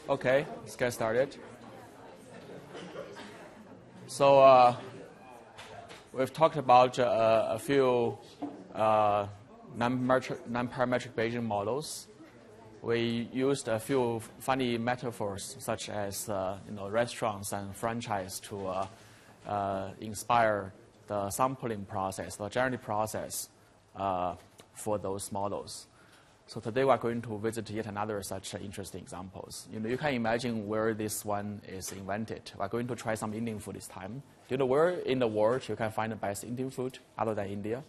Okay, let's get started. So we've talked about a few non-parametric Bayesian models. We used a few funny metaphors such as restaurants and franchise to inspire the sampling process, the generative process for those models. So today we're going to visit yet another such interesting examples. You can imagine where this one is invented. We're going to try some Indian food this time. Do you know where in the world you can find the best Indian food other than India?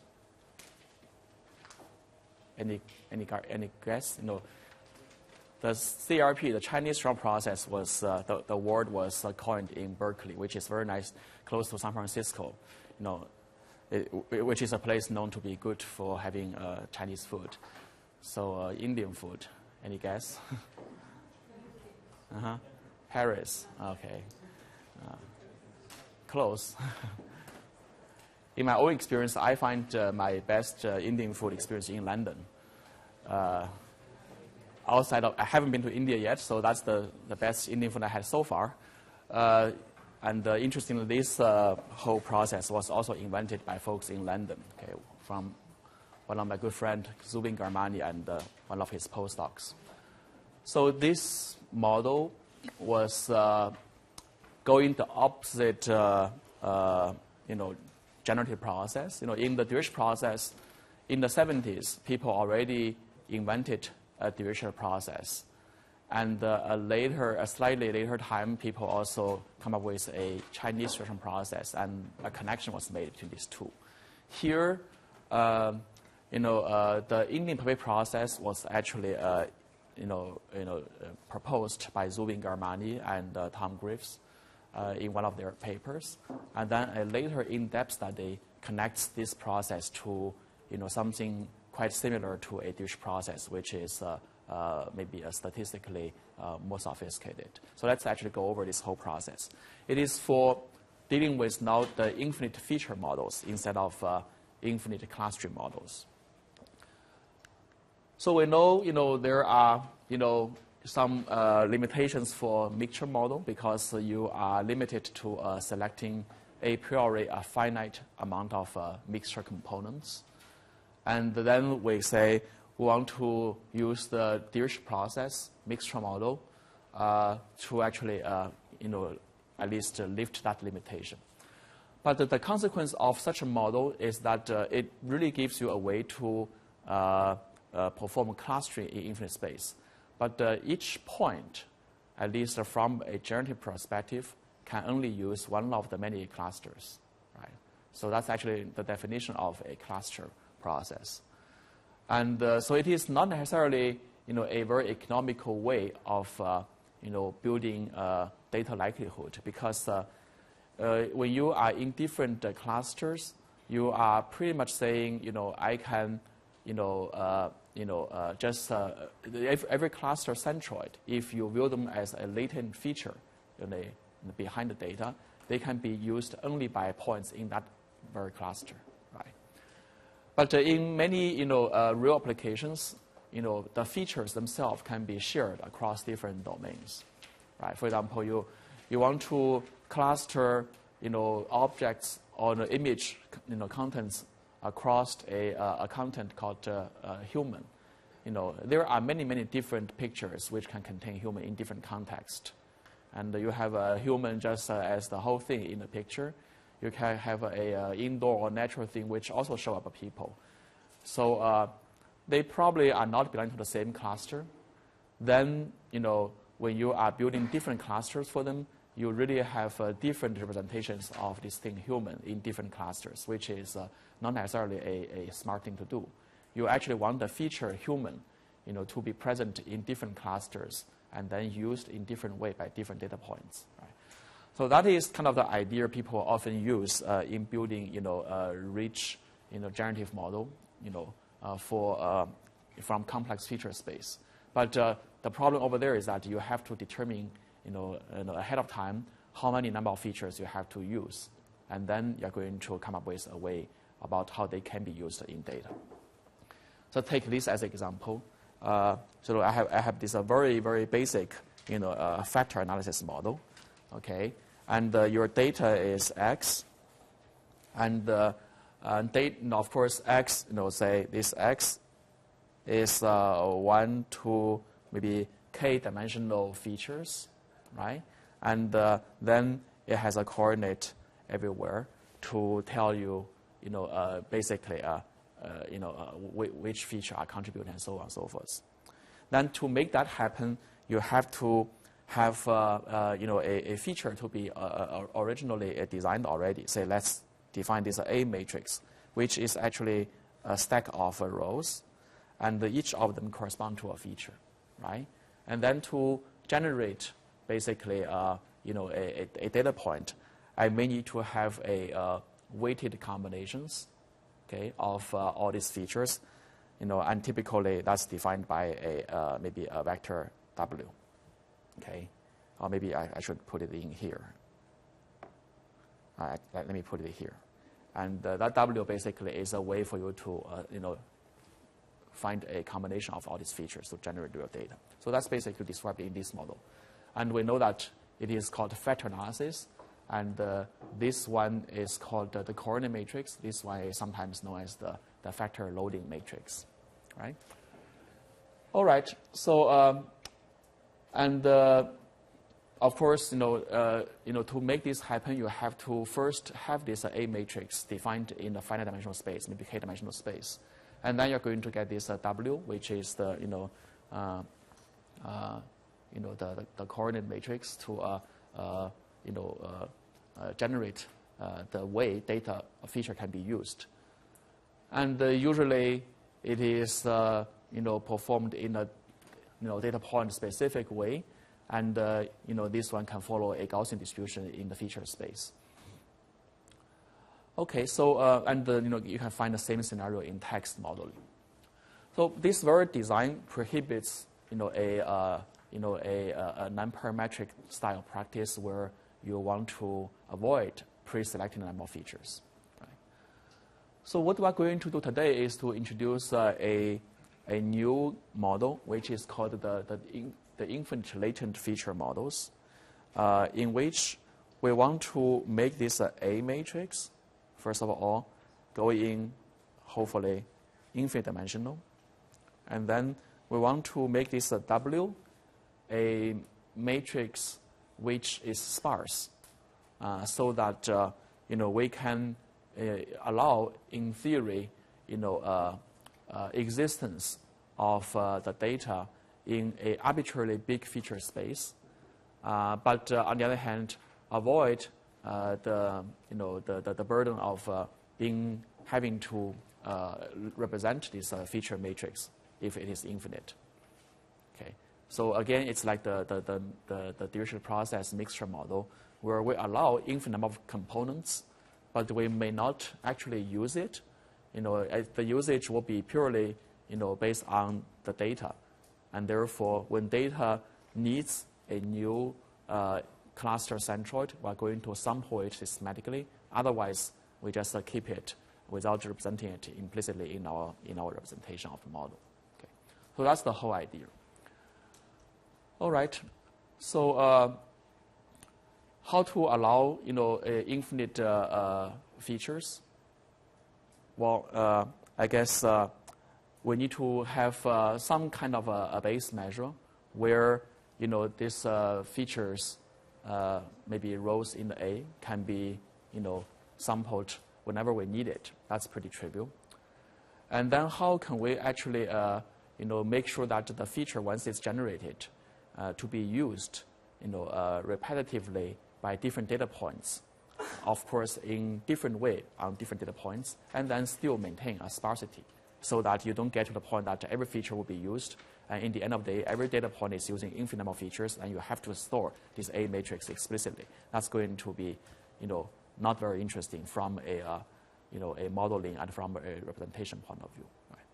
Any guess? The CRP, the Chinese restaurant process, was the word was coined in Berkeley, which is very nice, close to San Francisco. Which is a place known to be good for having Chinese food. So Indian food, any guess? Paris, okay. Close. In my own experience, I find my best Indian food experience in London. Outside of, I haven't been to India yet, so that's the best Indian food I had so far. And interestingly, this whole process was also invented by folks in London, okay, from one of my good friends, Zubin Garmani, and one of his postdocs. So this model was going the opposite, generative process. In the Dirichlet process, in the 70s, people already invented a Dirichlet process. And a slightly later time, people also come up with a Chinese Dirichlet process, and a connection was made between these two. Here, the Indian probabilistic process was actually, proposed by Zubin Garmani and Tom Griffiths in one of their papers. And then a later in-depth study connects this process to, something quite similar to a Dirichlet process, which is maybe statistically more sophisticated. So let's actually go over this whole process. It is for dealing with now the infinite feature models instead of infinite clustering models. So we know, there are, some limitations for mixture model because you are limited to selecting a priori a finite amount of mixture components. And then we say we want to use the Dirichlet process mixture model to actually, at least lift that limitation. But the consequence of such a model is that it really gives you a way to perform clustering in infinite space. But each point, at least from a generative perspective, can only use one of the many clusters, right? So that's actually the definition of a cluster process. And so it is not necessarily, a very economical way of, building data likelihood, because when you are in different clusters, you are pretty much saying, I can, just every cluster centroid, if you view them as a latent feature behind the data, they can be used only by points in that very cluster, right? But in many, real applications, the features themselves can be shared across different domains, right? For example, you want to cluster, objects or the image, contents across a content called human. There are many, many different pictures which can contain human in different contexts. And you have a human just as the whole thing in the picture. You can have a indoor or natural thing which also show up people. So they probably are not belonging to the same cluster. Then, when you are building different clusters for them, you really have different representations of this thing human in different clusters, which is not necessarily a smart thing to do. You actually want the feature human, to be present in different clusters and then used in different way by different data points. Right? So that is kind of the idea people often use in building, a rich, generative model, from complex feature space. But the problem over there is that you have to determine, ahead of time how many number of features you have to use, and then you're going to come up with a way about how they can be used in data. So take this as an example. So I have this very, very basic a factor analysis model, okay? And your data is X, and of course X, say this X is 1 to maybe k dimensional features, right? And then it has a coordinate everywhere to tell you, basically, which feature are contributing and so on and so forth. Then to make that happen, you have to have a feature to be originally designed already. Say, let's define this A matrix, which is actually a stack of rows, and each of them correspond to a feature, right? And then to generate basically a data point, I may need to have a weighted combinations, okay, of all these features, and typically that's defined by maybe a vector W, okay, or maybe I should put it in here. Let me put it here, and that W basically is a way for you to find a combination of all these features to generate your data. So that's basically described in this model, and we know that it is called factor analysis. And this one is called the coordinate matrix. This one is sometimes known as the factor loading matrix, right? All right. So, of course, to make this happen, you have to first have this A matrix defined in the finite dimensional space, maybe k dimensional space, and then you're going to get this W, which is the the coordinate matrix to generate the way data feature can be used. And usually it is performed in a data point specific way, and this one can follow a Gaussian distribution in the feature space. Okay, so you can find the same scenario in text modeling. So this very design prohibits a non-parametric style practice where you want to avoid pre-selecting the number of features. Right? So what we're going to do today is to introduce a new model, which is called the infinite latent feature models, in which we want to make this A matrix, first of all, going hopefully infinite dimensional, and then we want to make this W a matrix which is sparse, so that we can allow, in theory, existence of the data in a arbitrarily big feature space, but on the other hand, avoid the burden of having to represent this feature matrix if it is infinite. Okay. So again, it's like the dirichlet process mixture model, where we allow infinite number of components, but we may not actually use it. The usage will be purely based on the data, and therefore, when data needs a new cluster centroid, we're going to sample it systematically. Otherwise, we just keep it without representing it implicitly in our representation of the model. Okay. So that's the whole idea. All right. So how to allow infinite features? Well, I guess we need to have some kind of a base measure where these features, maybe rows in the A, can be sampled whenever we need it. That's pretty trivial. And then how can we actually make sure that the feature, once it's generated, to be used repetitively by different data points, of course in different way on different data points, and then still maintain a sparsity, so that you don't get to the point that every feature will be used, and in the end of the day, every data point is using infinite number of features, and you have to store this A matrix explicitly. That's going to be not very interesting from a modeling and from a representation point of view. Right?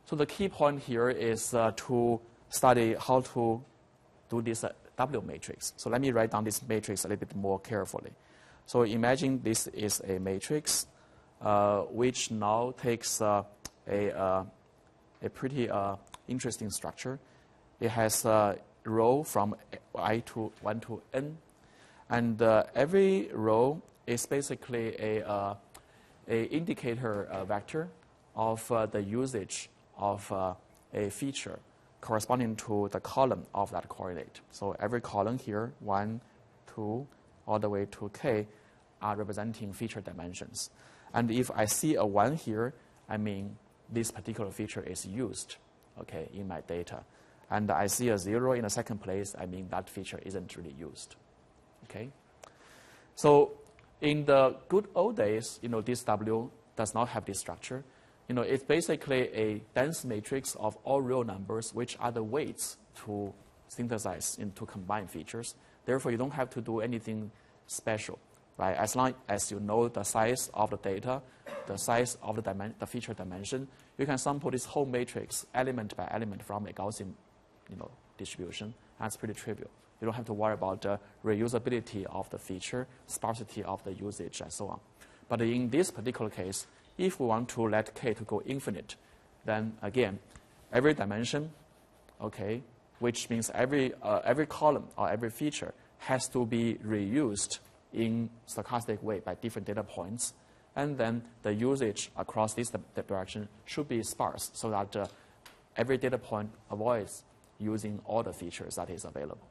So the key point here is to study how to do this W matrix. So let me write down this matrix a little bit more carefully. So imagine this is a matrix which now takes a pretty interesting structure. It has row from I to 1 to n. And every row is basically a indicator vector of the usage of a feature corresponding to the column of that coordinate. So every column here, 1, 2, all the way to k, are representing feature dimensions. And if I see a 1 here, I mean this particular feature is used, okay, in my data. And I see a 0 in the second place, I mean that feature isn't really used, okay? So in the good old days, this W does not have this structure. It's basically a dense matrix of all real numbers, which are the weights to synthesize into combined features. Therefore, you don't have to do anything special, right? As long as you know the size of the data, the size of the feature dimension, you can sample this whole matrix element by element from a Gaussian, distribution. That's pretty trivial. You don't have to worry about the reusability of the feature, sparsity of the usage, and so on. But in this particular case, if we want to let k to go infinite, then again, every dimension, okay, which means every column or every feature has to be reused in stochastic way by different data points, and then the usage across this direction should be sparse so that every data point avoids using all the features that is available.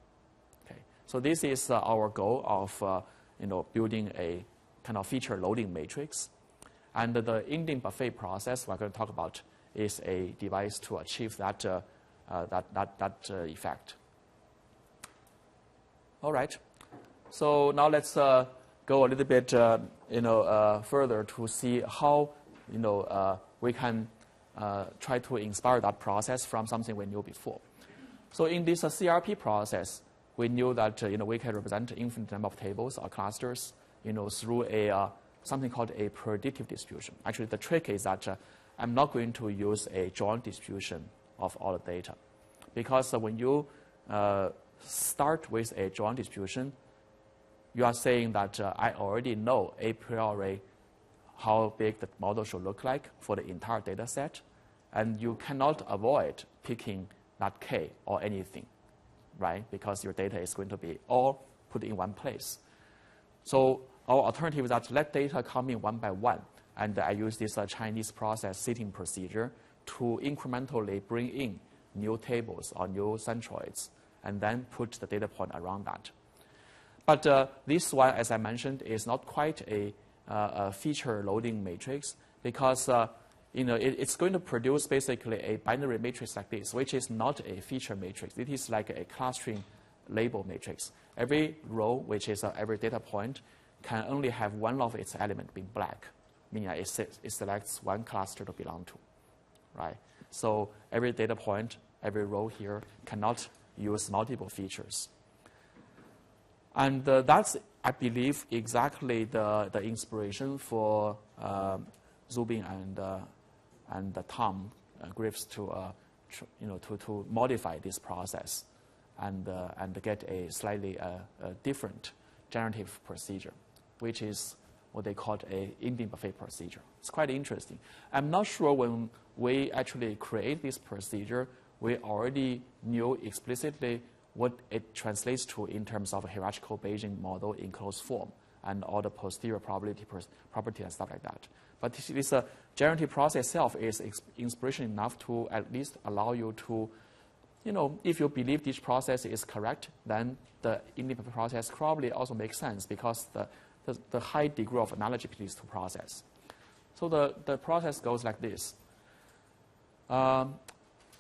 Okay, so this is our goal of building a kind of feature loading matrix, and the Indian buffet process we're going to talk about is a device to achieve that effect. All right. So now let's go a little bit, further to see how, we can try to inspire that process from something we knew before. So in this CRP process, we knew that we can represent infinite number of tables or clusters, through something called a predictive distribution. Actually, the trick is that I'm not going to use a joint distribution of all the data, because when you start with a joint distribution, you are saying that I already know a priori how big the model should look like for the entire data set, and you cannot avoid picking that k or anything, right? Because your data is going to be all put in one place. So our alternative is that let data come in one by one, and I use this Chinese process seating procedure to incrementally bring in new tables or new centroids, and then put the data point around that. But this one, as I mentioned, is not quite a feature loading matrix, because it's going to produce basically a binary matrix like this, which is not a feature matrix. It is like a clustering label matrix. Every row, which is every data point, can only have one of its elements being black, meaning it selects one cluster to belong to, right? So every data point, every row here cannot use multiple features. And that's, I believe, exactly the inspiration for Zubin and Tom Griffiths to modify this process and get a slightly different generative procedure, which is what they call a Indian buffet procedure. It's quite interesting. I'm not sure when we actually create this procedure, we already knew explicitly what it translates to in terms of a hierarchical Bayesian model in closed form and all the posterior probability property and stuff like that. But this generative process itself is inspiration enough to at least allow you to, if you believe this process is correct, then the Indian process probably also makes sense, because the high degree of analogy between these two processes. So the process goes like this.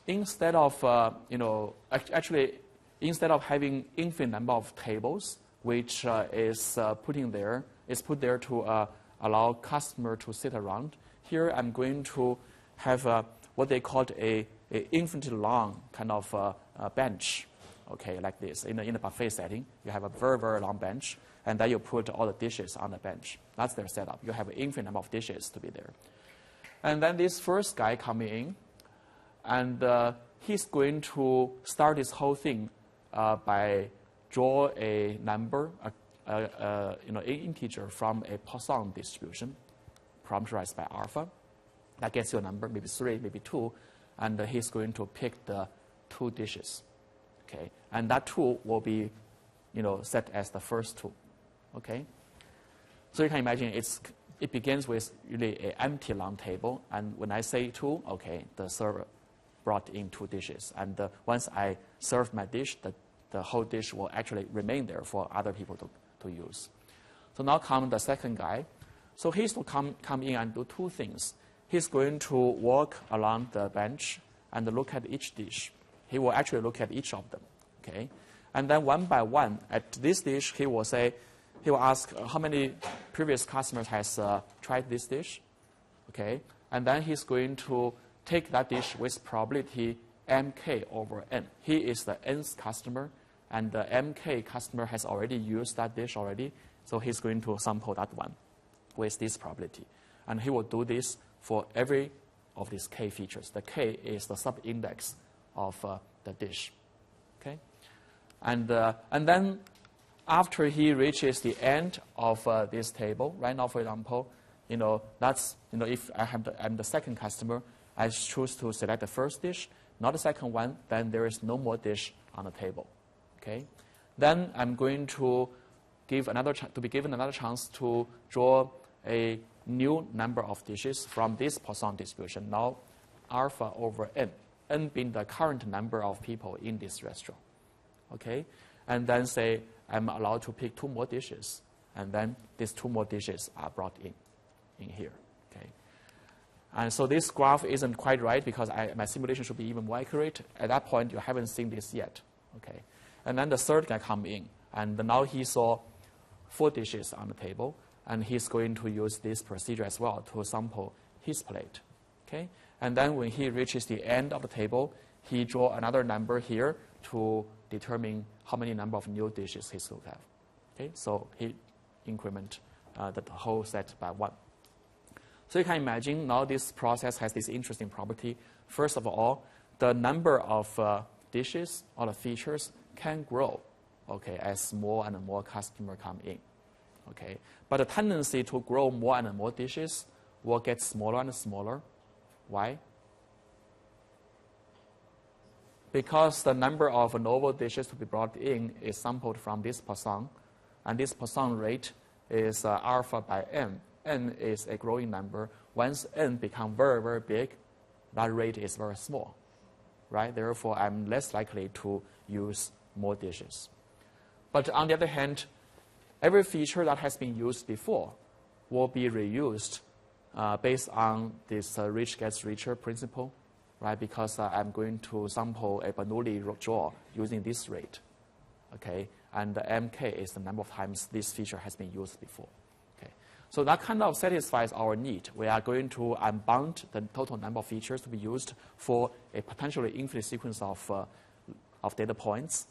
Instead of, instead of having infinite number of tables, which is put there to allow customer to sit around, here I'm going to have what they call a infinitely long kind of bench, okay, like this. In a buffet setting, you have a very, very long bench, and then you put all the dishes on the bench. That's their setup. You have an infinite number of dishes to be there. And then this first guy coming in, and he's going to start this whole thing by draw a number, an integer from a Poisson distribution, parameterized by alpha. That gets you a number, maybe 3, maybe 2, and he's going to pick the 2 dishes. Okay, and that 2 will be, set as the first 2. Okay, so you can imagine it begins with really an empty long table, and when I say 2, okay, the server brought in 2 dishes, and once I serve my dish, the whole dish will actually remain there for other people to use. So now come the second guy. So he's to come in and do 2 things. He's going to walk along the bench and look at each dish. He will actually look at each of them, okay? And then one by one, at this dish, he will ask how many previous customers has tried this dish, okay? And then he's going to take that dish with probability mk over n. He is the nth customer, and the mk customer has already used that dish already, so he's going to sample that one with this probability. And he will do this for every of these k features. The k is the sub-index of the dish, okay? And then after he reaches the end of this table, right now, for example, if I'm the second customer, I choose to select the first dish, not the second one, then there is no more dish on the table, okay? Then I'm going to be given another chance to draw a new number of dishes from this Poisson distribution, now alpha over n being the current number of people in this restaurant, okay? And then say I'm allowed to pick 2 more dishes, and then these 2 more dishes are brought in here, okay? And so this graph isn't quite right because my simulation should be even more accurate. At that point, you haven't seen this yet, okay? And then the third guy come in, and now he saw 4 dishes on the table, and he's going to use this procedure as well to sample his plate, okay? And then when he reaches the end of the table, he draw another number here to determine how many number of new dishes he should have, okay? So he increment the whole set by 1. So you can imagine now this process has this interesting property. First of all, the number of dishes or the features can grow, okay, as more and more customers come in, okay? But the tendency to grow more and more dishes will get smaller and smaller. Why? Because the number of novel dishes to be brought in is sampled from this Poisson, and this Poisson rate is alpha by n. N is a growing number. Once n becomes very, very big, that rate is very small, right? Therefore, I'm less likely to use more dishes. But on the other hand, every feature that has been used before will be reused based on this rich gets richer principle, right? Because I'm going to sample a Bernoulli draw using this rate, okay? And the mk is the number of times this feature has been used before, okay? So that kind of satisfies our need. We are going to unbound the total number of features to be used for a potentially infinite sequence of data points,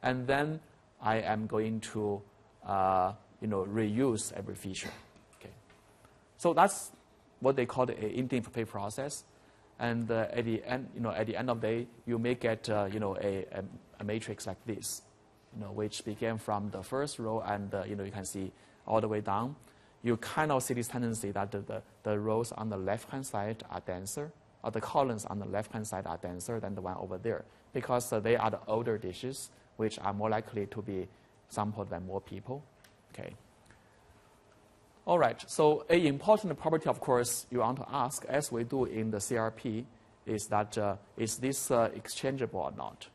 and then I am going to reuse every feature, okay? So that's what they call the infinite process. And at the end of the day, you may get a matrix like this, which began from the first row, and you can see all the way down. You kind of see this tendency that the rows on the left-hand side are denser, or the columns on the left-hand side are denser than the one over there, because they are the older dishes, which are more likely to be sampled by more people, okay? All right, so an important property, of course, you want to ask, as we do in the CRP, is that is this exchangeable or not?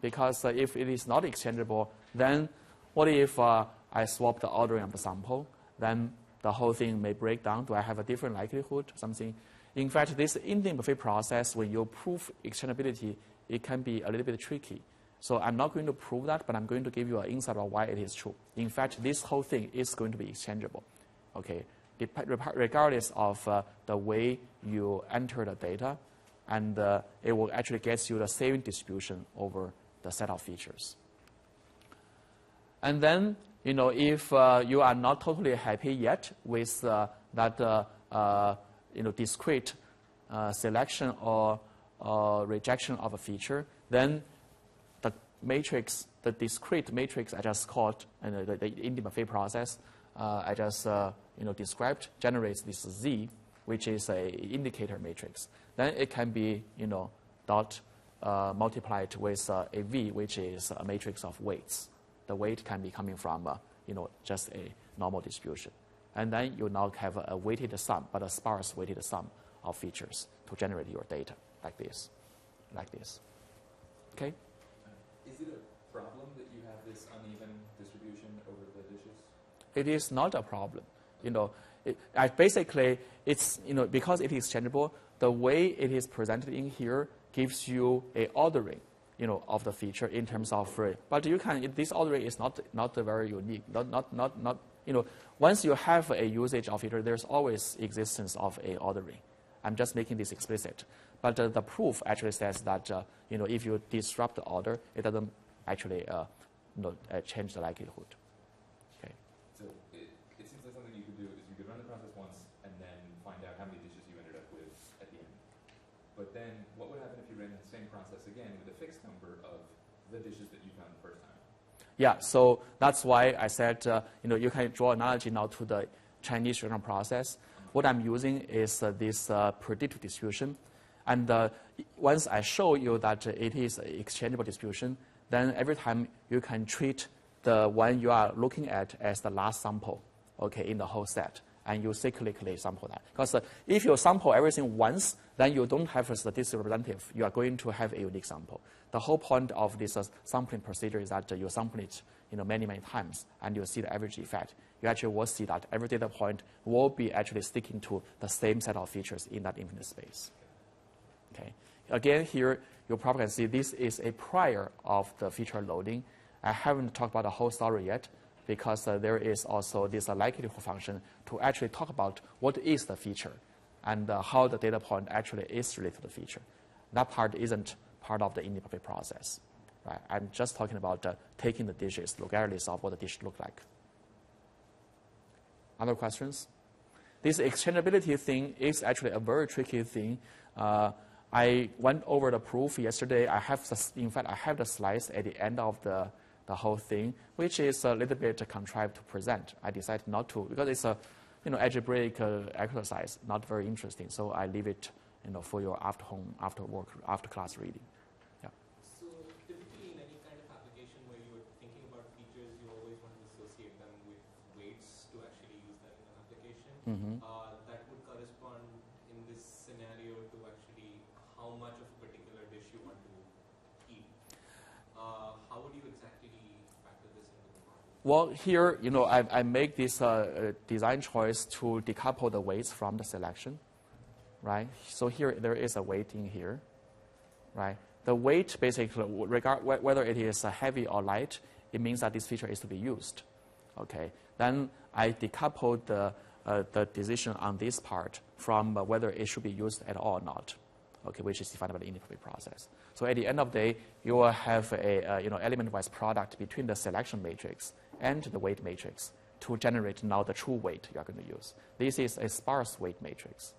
Because if it is not exchangeable, then what if I swap the ordering of the sample? Then the whole thing may break down. Do I have a different likelihood, something? In fact, this Indian buffet process, when you prove exchangeability, it can be a little bit tricky. So I'm not going to prove that, but I'm going to give you an insight of why it is true. In fact, this whole thing is going to be exchangeable, okay, regardless of the way you enter the data, and it will actually get you the same distribution over the set of features. And then, if you are not totally happy yet with that discrete selection or rejection of a feature, then the matrix, the discrete matrix I just called, and the Indian buffet process I just described, generates this Z, which is a indicator matrix. Then it can be dot multiply it with a V, which is a matrix of weights. The weight can be coming from just a normal distribution. And then you now have a weighted sum, but a sparse weighted sum of features to generate your data like this. Okay? Is it a problem that you have this uneven distribution over the dishes? It is not a problem. Basically, it's because it is exchangeable, the way it is presented in here gives you a ordering, of the feature in terms of but this ordering is not very unique. Once you have a usage of feature, there's always existence of a ordering. I'm just making this explicit. But the proof actually says that if you disrupt the order, it doesn't actually change the likelihood. Okay. So it seems like something you could do is you could run the process once and then find out how many dishes you ended up with at the end. But then what would happen if you ran the same process again with a fixed number of the dishes that you found the first time? Yeah, so that's why I said, you can draw an analogy now to the Chinese random process. What I'm using is this predictive distribution. And once I show you that it is an exchangeable distribution, then every time you can treat the one you are looking at as the last sample, okay, in the whole set. And you cyclically sample that. Because if you sample everything once, then you don't have a statistical representative. You are going to have a unique sample. The whole point of this sampling procedure is that you sample it many, many times, and you see the average effect. You actually will see that every data point will be actually sticking to the same set of features in that infinite space. Okay. Again, here, you probably can see this is a prior of the feature loading. I haven't talked about the whole story yet, because there is also this likelihood function to actually talk about what is the feature and how the data point actually is related to the feature. That part isn't part of the IBP process. Right? I'm just talking about taking the dishes, regardless of what the dish look like. Other questions? This exchangeability thing is actually a very tricky thing. I went over the proof yesterday. In fact, I have the slides at the end of the whole thing, which is a little bit contrived to present. I decided not to, because it's a algebraic exercise, not very interesting. So I leave it for your after work, after class reading. Yeah. So typically in any kind of application where you're thinking about features, you always want to associate them with weights to actually use that in an application. Mm-hmm. That would correspond in this scenario to actually how much of a particular dish you want to eat. How would you exactly factor this into the model? Well, here, I make this design choice to decouple the weights from the selection, right? So here, there is a weight in here, right? The weight, basically, whether it is heavy or light, it means that this feature is to be used, okay? Then I decouple the decision on this part from whether it should be used at all or not, okay, which is defined by the IBP process. So at the end of the day, you will have a element-wise product between the selection matrix and the weight matrix to generate now the true weight you are going to use. This is a sparse weight matrix.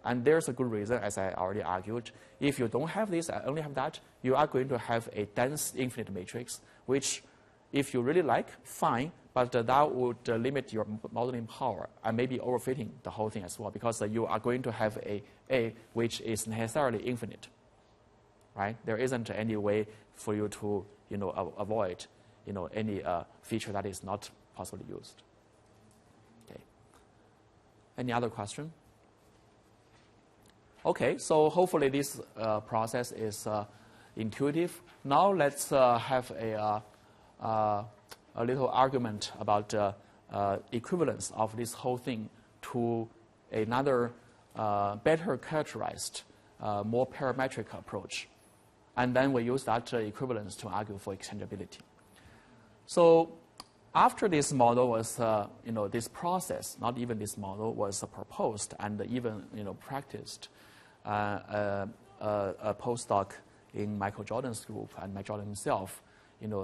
And there's a good reason, as I already argued. If you don't have this, only have that, you are going to have a dense infinite matrix, which, if you really like, fine, but that would limit your modeling power and maybe overfitting the whole thing as well, because you are going to have a which is necessarily infinite. Right? There isn't any way for you to avoid any feature that is not possibly used. Okay. Any other question? Okay, so hopefully this process is intuitive. Now let's have a little argument about equivalence of this whole thing to another better characterized, more parametric approach. And then we use that equivalence to argue for exchangeability. So after this model was, this process, not even this model, was proposed and even, practiced, a postdoc in Michael Jordan's group and Mike Jordan himself,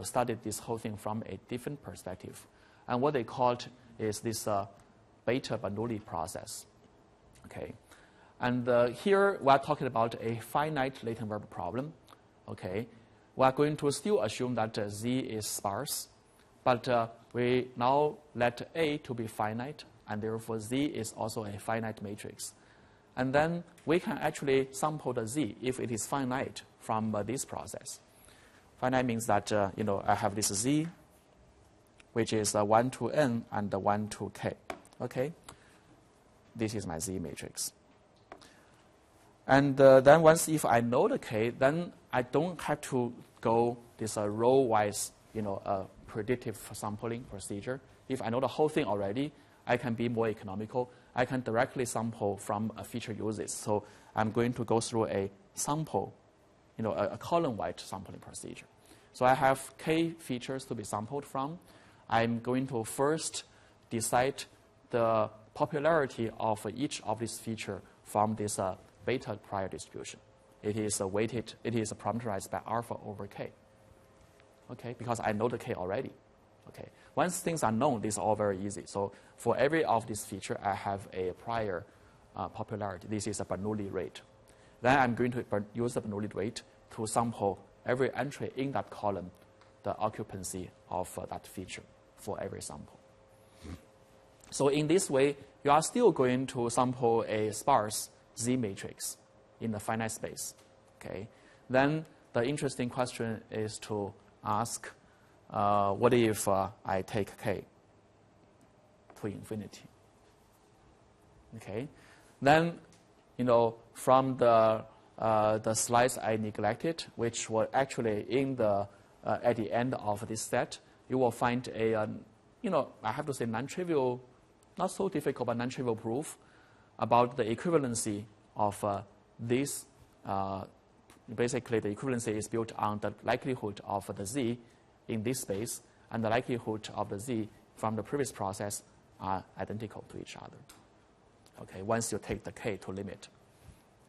studied this whole thing from a different perspective. And what they called is this Beta-Bernoulli process. Okay. And here we are talking about a finite latent variable problem. Okay. We are going to still assume that Z is sparse, but we now let A to be finite, and therefore Z is also a finite matrix. And then we can actually sample the z if it is finite from this process. Finite means that I have this z, which is 1 to n and 1 to k. Okay, this is my z matrix. And then once if I know the k, then I don't have to go this row-wise predictive sampling procedure. If I know the whole thing already, I can be more economical. I can directly sample from a feature uses. So I'm going to go through a sample, a column-wide sampling procedure. So I have k features to be sampled from. I'm going to first decide the popularity of each of these features from this beta prior distribution. It is weighted, it is parameterized by alpha over k. Okay, because I know the k already. Okay, once things are known, this is all very easy. So for every of these feature, I have a prior popularity. This is a Bernoulli rate. Then I'm going to use the Bernoulli rate to sample every entry in that column, the occupancy of that feature for every sample. So in this way, you are still going to sample a sparse Z matrix in the finite space. Okay. Then the interesting question is to ask, what if I take k to infinity? Okay. Then, from the slides I neglected, which were actually in the at the end of this set, you will find a I have to say non-trivial, not so difficult, but non-trivial proof about the equivalency of this. Basically, the equivalency is built on the likelihood of the z in this space, and the likelihood of the z from the previous process are identical to each other. Okay, once you take the k to limit.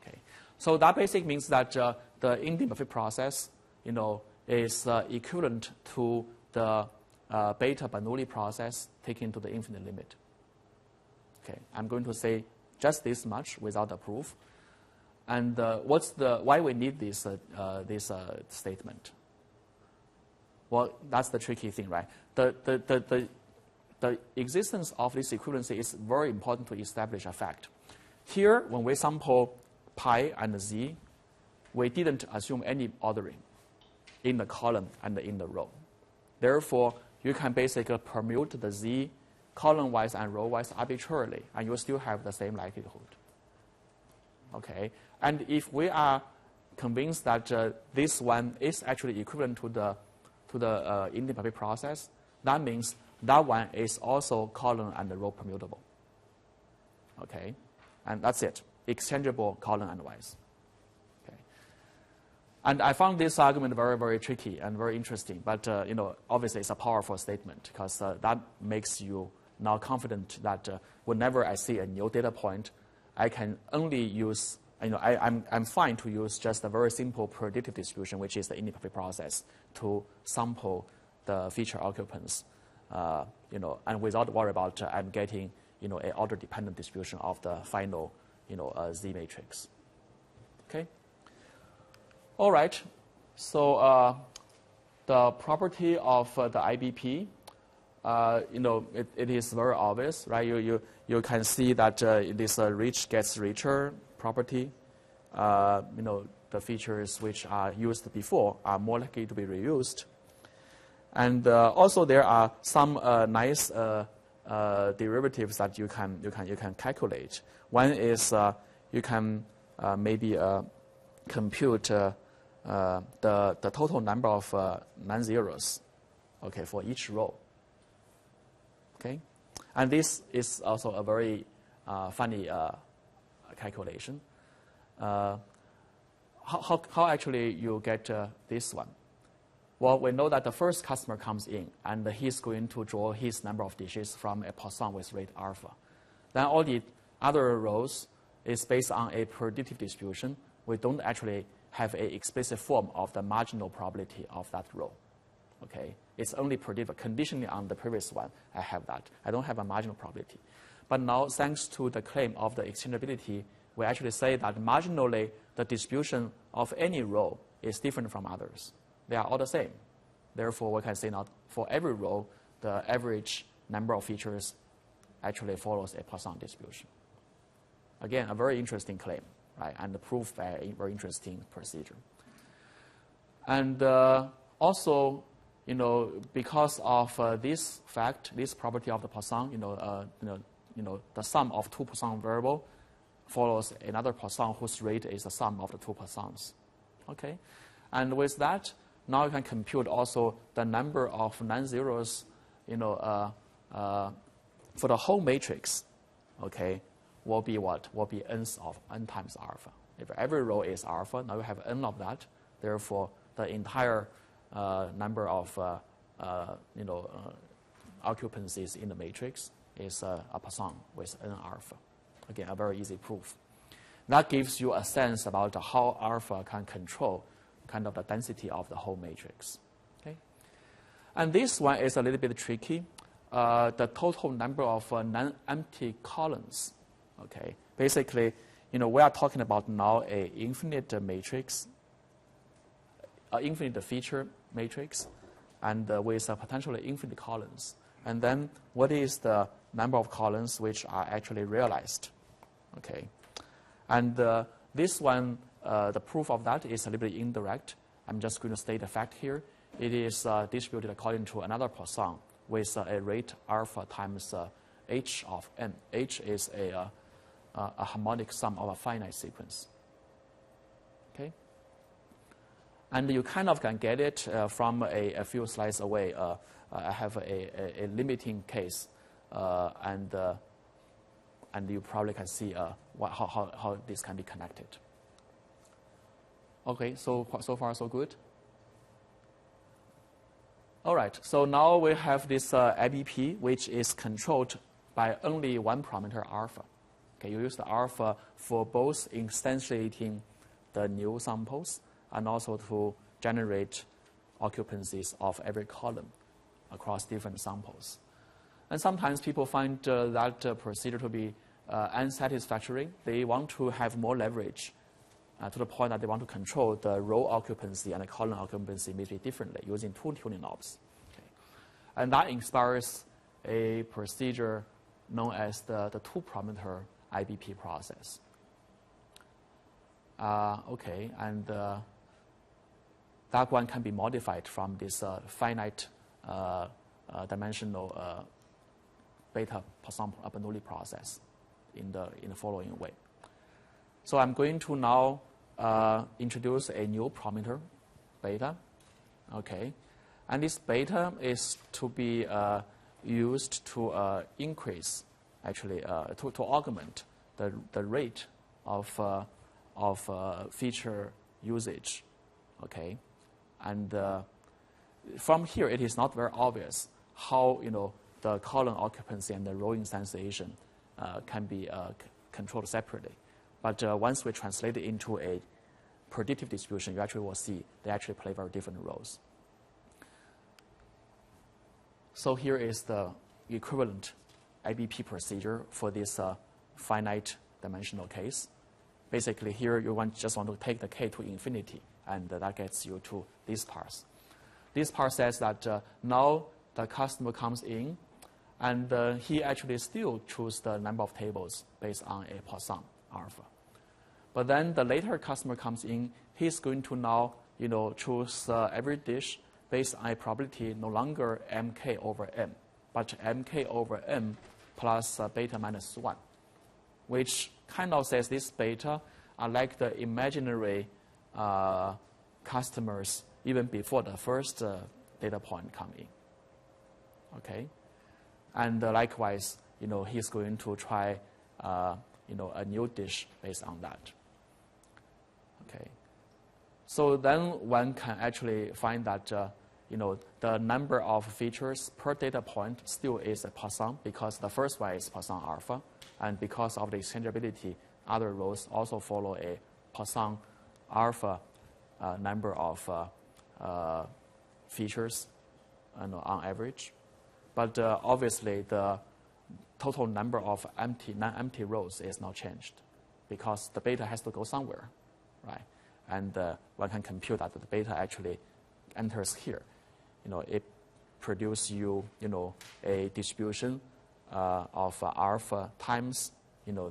Okay, so that basically means that the indimorphic process, is equivalent to the Beta-Bernoulli process taken to the infinite limit. Okay, I'm going to say just this much without the proof. And why we need this statement? Well, that's the tricky thing, right? The existence of this equivalency is very important to establish a fact. Here, when we sample pi and z, we didn't assume any ordering in the column and in the row. Therefore, you can basically permute the z column-wise and row-wise arbitrarily, and you still have the same likelihood. Okay, and if we are convinced that this one is actually equivalent to the indimorphic process, that means that one is also column and row permutable. Okay, and that's it. Exchangeable column and wise. Okay, and I found this argument very, very tricky and very interesting. But obviously it's a powerful statement because that makes you now confident that whenever I see a new data point, I can only use. I'm fine to use just a very simple predictive distribution, which is the indimorphic process, to sample the feature occupants. And without worry about I'm getting an order-dependent distribution of the final Z matrix. Okay. All right. So the property of the IBP, it is very obvious, right? You can see that this rich gets richer property. The features which are used before are more likely to be reused. And also there are some nice derivatives that you can calculate. One is you can maybe compute the total number of non-zeros, okay, for each row. Okay, and this is also a very funny calculation. How actually you get this one? Well, we know that the first customer comes in, and he's going to draw his number of dishes from a Poisson with rate alpha. Then all the other rows is based on a predictive distribution. We don't actually have an explicit form of the marginal probability of that row. Okay, it's only predicted conditionally on the previous one. I have that. I don't have a marginal probability. But now, thanks to the claim of the exchangeability, we actually say that marginally the distribution of any row is different from others. They are all the same. Therefore, we can say now for every row, the average number of features actually follows a Poisson distribution. Again, a very interesting claim, right? And the proof by a very interesting procedure. And also, because of this fact, this property of the Poisson, the sum of two Poisson variable follows another Poisson whose rate is the sum of the two Poissons. Okay, and with that, now you can compute also the number of non-zeros, for the whole matrix. Okay, will be what? Will be n times alpha. If every row is alpha, now you have n of that. Therefore, the entire number of occupancies in the matrix is a Poisson with n alpha. Again, a very easy proof. That gives you a sense about how alpha can control kind of the density of the whole matrix. Okay, and this one is a little bit tricky. The total number of non-empty columns. Okay, basically, we are talking about now a infinite matrix, infinite feature matrix, and with potentially infinite columns. And then what is the number of columns which are actually realized? Okay, and this one, the proof of that is a little bit indirect. I'm just going to state the fact here. It is distributed according to another Poisson with a rate alpha times h of n. H is a harmonic sum of a finite sequence. Okay, and you kind of can get it from a few slides away. I have a limiting case, and you probably can see how this can be connected. Okay, so far so good. All right, so now we have this IBP, which is controlled by only one parameter alpha. Okay, you use the alpha for both instantiating the new samples and also to generate occupancies of every column across different samples. And sometimes people find that procedure to be unsatisfactory. They want to have more leverage to the point that they want to control the row occupancy and the column occupancy maybe differently using two tuning knobs. Okay. And that inspires a procedure known as the two-parameter IBP process. Okay, and that one can be modified from this finite dimensional Beta-Bernoulli process in the following way. So I'm going to now introduce a new parameter, beta. Okay, and this beta is to be used to increase, actually, to augment the rate of feature usage. Okay, and from here it is not very obvious how the column occupancy and the row instantiation can be controlled separately. But once we translate it into a predictive distribution, you actually will see they actually play very different roles. So here is the equivalent IBP procedure for this finite dimensional case. Basically, here you just want to take the k to infinity, and that gets you to this part. This part says that now the customer comes in, and he actually still chooses the number of tables based on a Poisson alpha. But then the later customer comes in, he's going to now choose every dish based on a probability no longer mk over m, but mk over m plus beta minus 1, which kind of says this beta are like the imaginary customers even before the first data point come in. Okay, and likewise, he's going to try a new dish based on that. Okay, so then one can actually find that the number of features per data point still is a Poisson because the first one is Poisson alpha, and because of the exchangeability, other rows also follow a Poisson alpha number of features on average. But obviously, the total number of non-empty rows is not changed because the beta has to go somewhere, right? And one can compute that the beta actually enters here. It produces a distribution of alpha times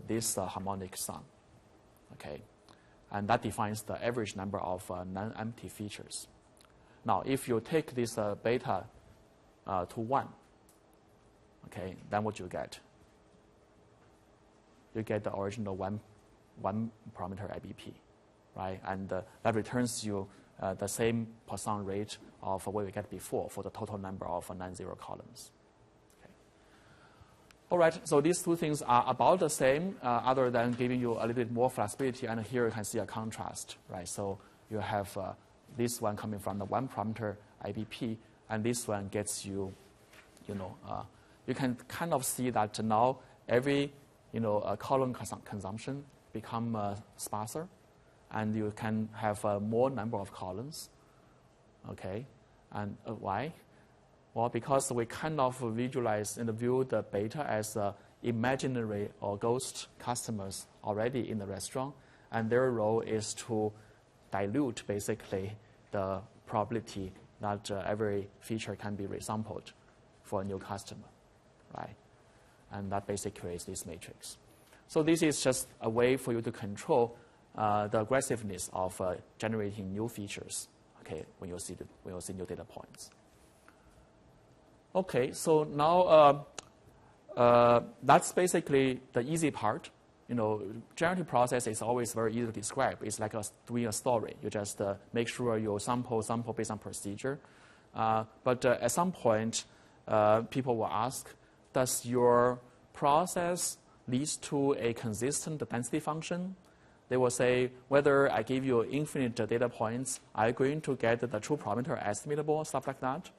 this harmonic sum. Okay, and that defines the average number of non-empty features. Now, if you take this beta to 1, okay, then what you get? You get the original one parameter IBP, right? And that returns you the same Poisson rate of what we get before for the total number of non-zero columns. Okay. All right, so these two things are about the same, other than giving you a little bit more flexibility. And here you can see a contrast, right? So you have this one coming from the one parameter IBP, and this one gets you, you can kind of see that now every column consumption become sparser, and you can have more number of columns. Okay, and why? Well, because we kind of visualize and view the beta as imaginary or ghost customers already in the restaurant, and their role is to dilute basically the probability that every feature can be resampled for a new customer, right? And that basically is this matrix. So this is just a way for you to control the aggressiveness of generating new features. Okay, when you see new data points. Okay, so now that's basically the easy part. Generative process is always very easy to describe. It's like doing a story. You just make sure you sample based on procedure. But at some point, people will ask, does your process lead to a consistent density function? They will say, whether I give you infinite data points, are you going to get the true parameter estimatable, stuff like that?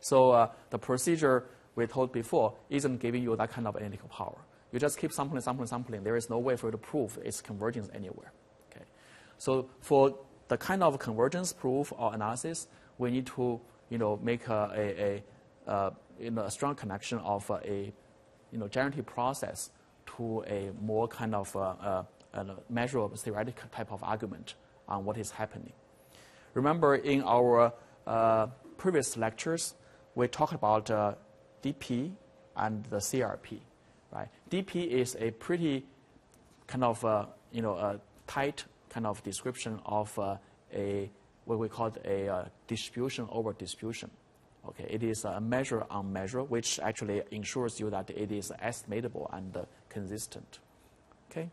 So the procedure we told before isn't giving you that kind of analytical power. You just keep sampling. There is no way for you to prove its convergence anywhere. Okay. So for the kind of convergence proof or analysis, we need to make a strong connection of a generative process to a more kind of a measure-theoretic type of argument on what is happening. Remember, in our previous lectures, we talked about DP and the CRP. Right? DP is a pretty kind of a tight kind of description of what we call a distribution over distribution. Okay, it is a measure on measure, which actually ensures you that it is estimatable and consistent. Okay,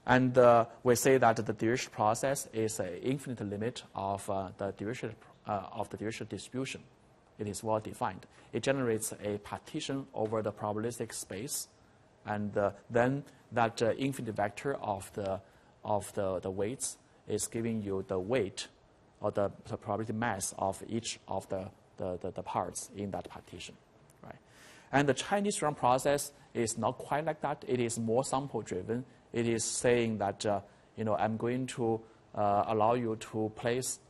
and we say that the Dirichlet process is an infinite limit of the Dirichlet distribution. It is well defined. It generates a partition over the probabilistic space, and then that infinite vector of the weights is giving you the weight or the probability mass of each of the parts in that partition, right? And the Chinese round process is not quite like that. It is more sample driven. It is saying that I'm going to allow you to place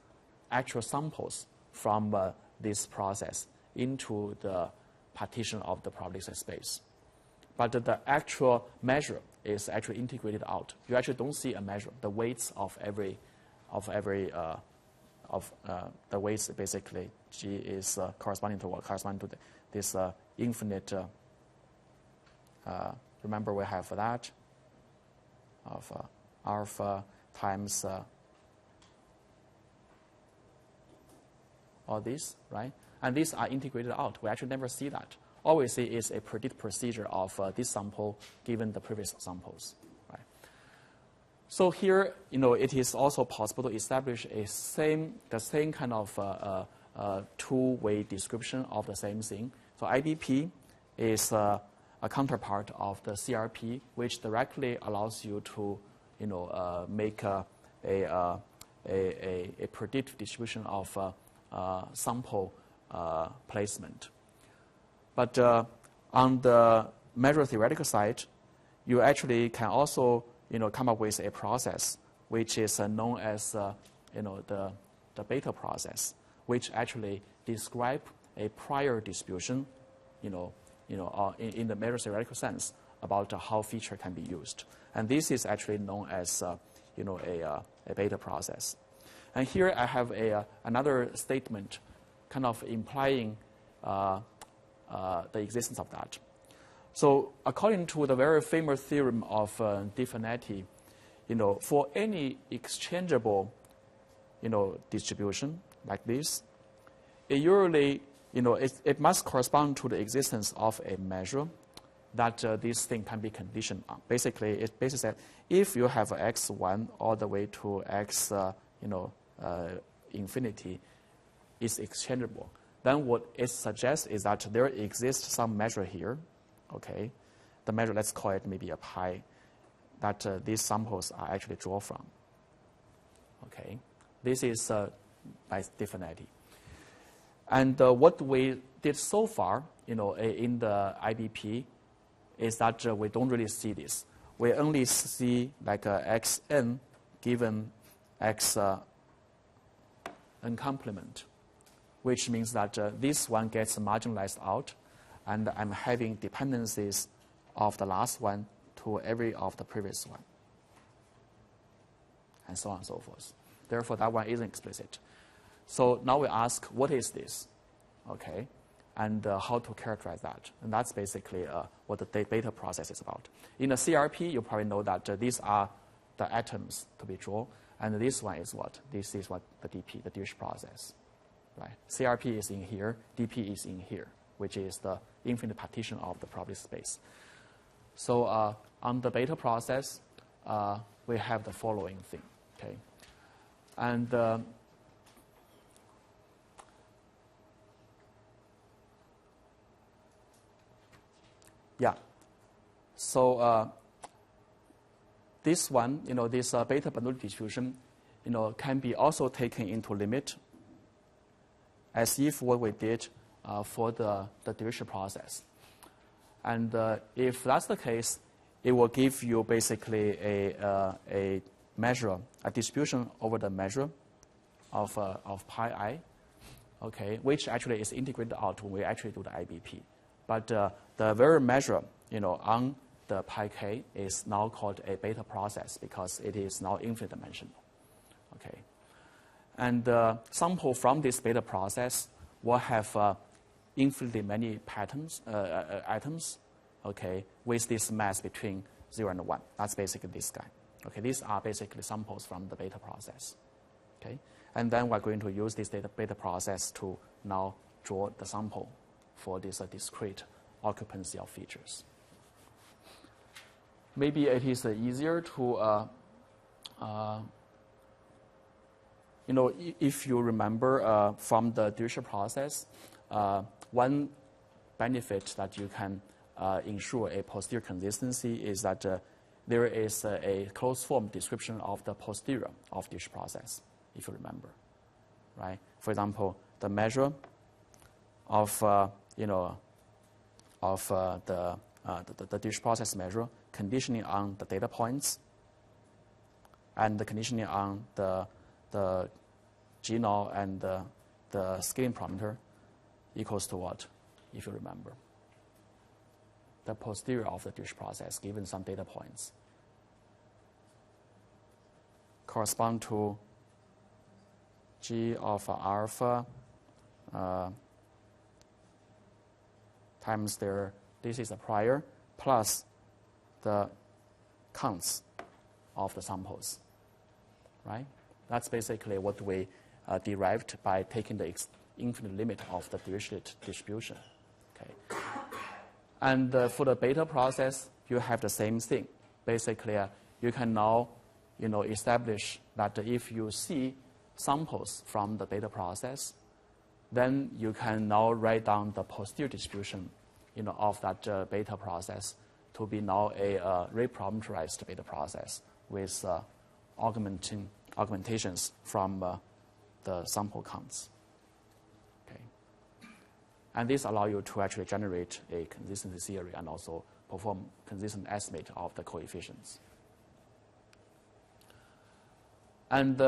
actual samples from this process into the partition of the probabilistic space. But the actual measure is actually integrated out. You actually don't see a measure. The weights of the weights basically G is corresponding to what? Corresponding to this infinite. Remember, we have that of alpha times all these, right? And these are integrated out. We actually never see that. All we see is a predict procedure of this sample given the previous samples, right? So here, it is also possible to establish the same kind of two-way description of the same thing. So IBP is a counterpart of the CRP, which directly allows you to, make a predictive distribution of sample placement. But on the measure-theoretical side, you actually can also come up with a process which is known as the beta process, which actually describe a prior distribution, in the measure-theoretical sense about how feature can be used. And this is actually known as a beta process. And here I have another statement kind of implying the existence of that. So according to the very famous theorem of Di-Finetti, for any exchangeable, distribution like this, it usually, it must correspond to the existence of a measure that this thing can be conditioned on. Basically, it basically says if you have x1 all the way to x, infinity is exchangeable, then what it suggests is that there exists some measure here, okay? The measure, let's call it maybe a pi, that these samples are actually drawn from, okay? This is by Di-Finetti. And what we did so far, in the IBP, is that we don't really see this. We only see like xn given x n complement, which means that this one gets marginalized out, and I'm having dependencies of the last one to every of the previous one, and so on and so forth. Therefore, that one isn't explicit. So now we ask, what is this? Okay, and how to characterize that. And that's basically what the beta process is about. In a CRP, you probably know that these are the atoms to be drawn, and this one is what? This is what the DP, the Dirichlet process, right? CRP is in here, DP is in here, which is the infinite partition of the probabilistic space. So on the beta process, we have the following thing, okay? And yeah, so this one, this Beta-Bernoulli distribution, can be also taken into limit as if what we did for the Dirichlet process. And if that's the case, it will give you basically a measure, a distribution over the measure of pi I, okay, which actually is integrated out when we actually do the IBP. But the very measure, on the pi k is now called a beta process because it is now infinite dimensional, okay. And the sample from this beta process will have infinitely many patterns, atoms, okay, with this mass between 0 and 1. That's basically this guy. Okay, these are basically samples from the beta process, okay. And then we're going to use this beta process to now draw the sample for this discrete occupancy of features. Maybe it is easier to, if you remember from the Dirichlet process, one benefit that you can ensure a posterior consistency is that there is a closed form description of the posterior of Dirichlet process, if you remember, right? For example, the measure of the Dirichlet process measure conditioning on the data points and the conditioning on the G0 and the scaling parameter equals to what, if you remember? The posterior of the Dirichlet process given some data points correspond to G of alpha times this is a prior, plus the counts of the samples, right? That's basically what we derived by taking the infinite limit of the Dirichlet distribution, okay? And for the beta process, you have the same thing. Basically, you can now, establish that if you see samples from the beta process, then you can now write down the posterior distribution, of that beta process to be now a reparameterized beta process with augmentations from the sample counts. Okay, and this allows you to actually generate a consistency theory and also perform consistent estimate of the coefficients. And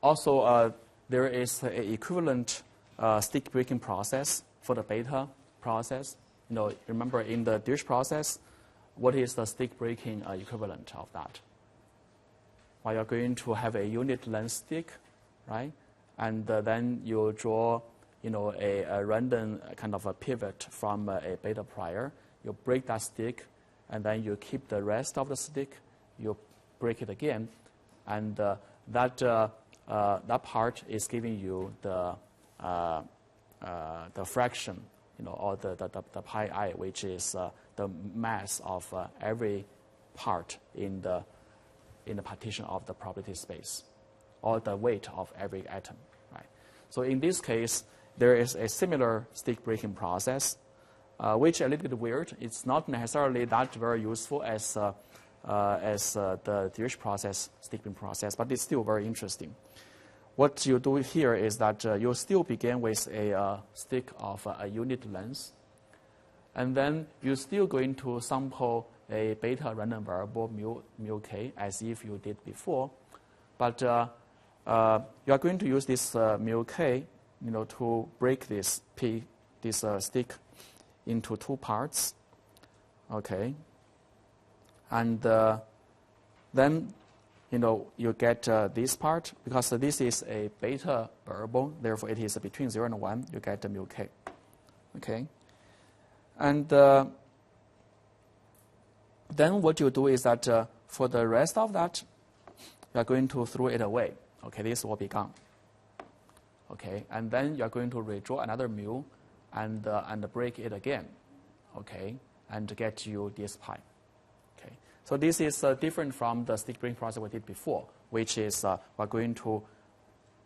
also, there is an equivalent stick breaking process for the beta process. Remember in the Dirichlet process, what is the stick breaking equivalent of that? Well, you're going to have a unit length stick, right? And then you draw, a random kind of a pivot from a beta prior you break that stick, and then you keep the rest of the stick, you break it again, and that part is giving you the fraction, or the pi I, which is the mass of every part in the partition of the probability space, or the weight of every atom, right? So in this case, there is a similar stick breaking process, which is a little bit weird. It's not necessarily that very useful as the Dirichlet process, stick breaking process, but it's still very interesting. What you do here is that you still begin with a stick of a unit length, and then you're still going to sample a beta random variable mu k as if you did before, but you are going to use this mu k, to break this stick into two parts, okay, and then you get this part, because this is a beta variable, therefore it is between 0 and 1, you get mu k, okay, and then what you do is that for the rest of that, you are going to throw it away, okay, this will be gone, okay, and then you are going to redraw another mu and break it again, okay, and get you this pi. Okay, so this is different from the stick breaking process we did before, which is we're going to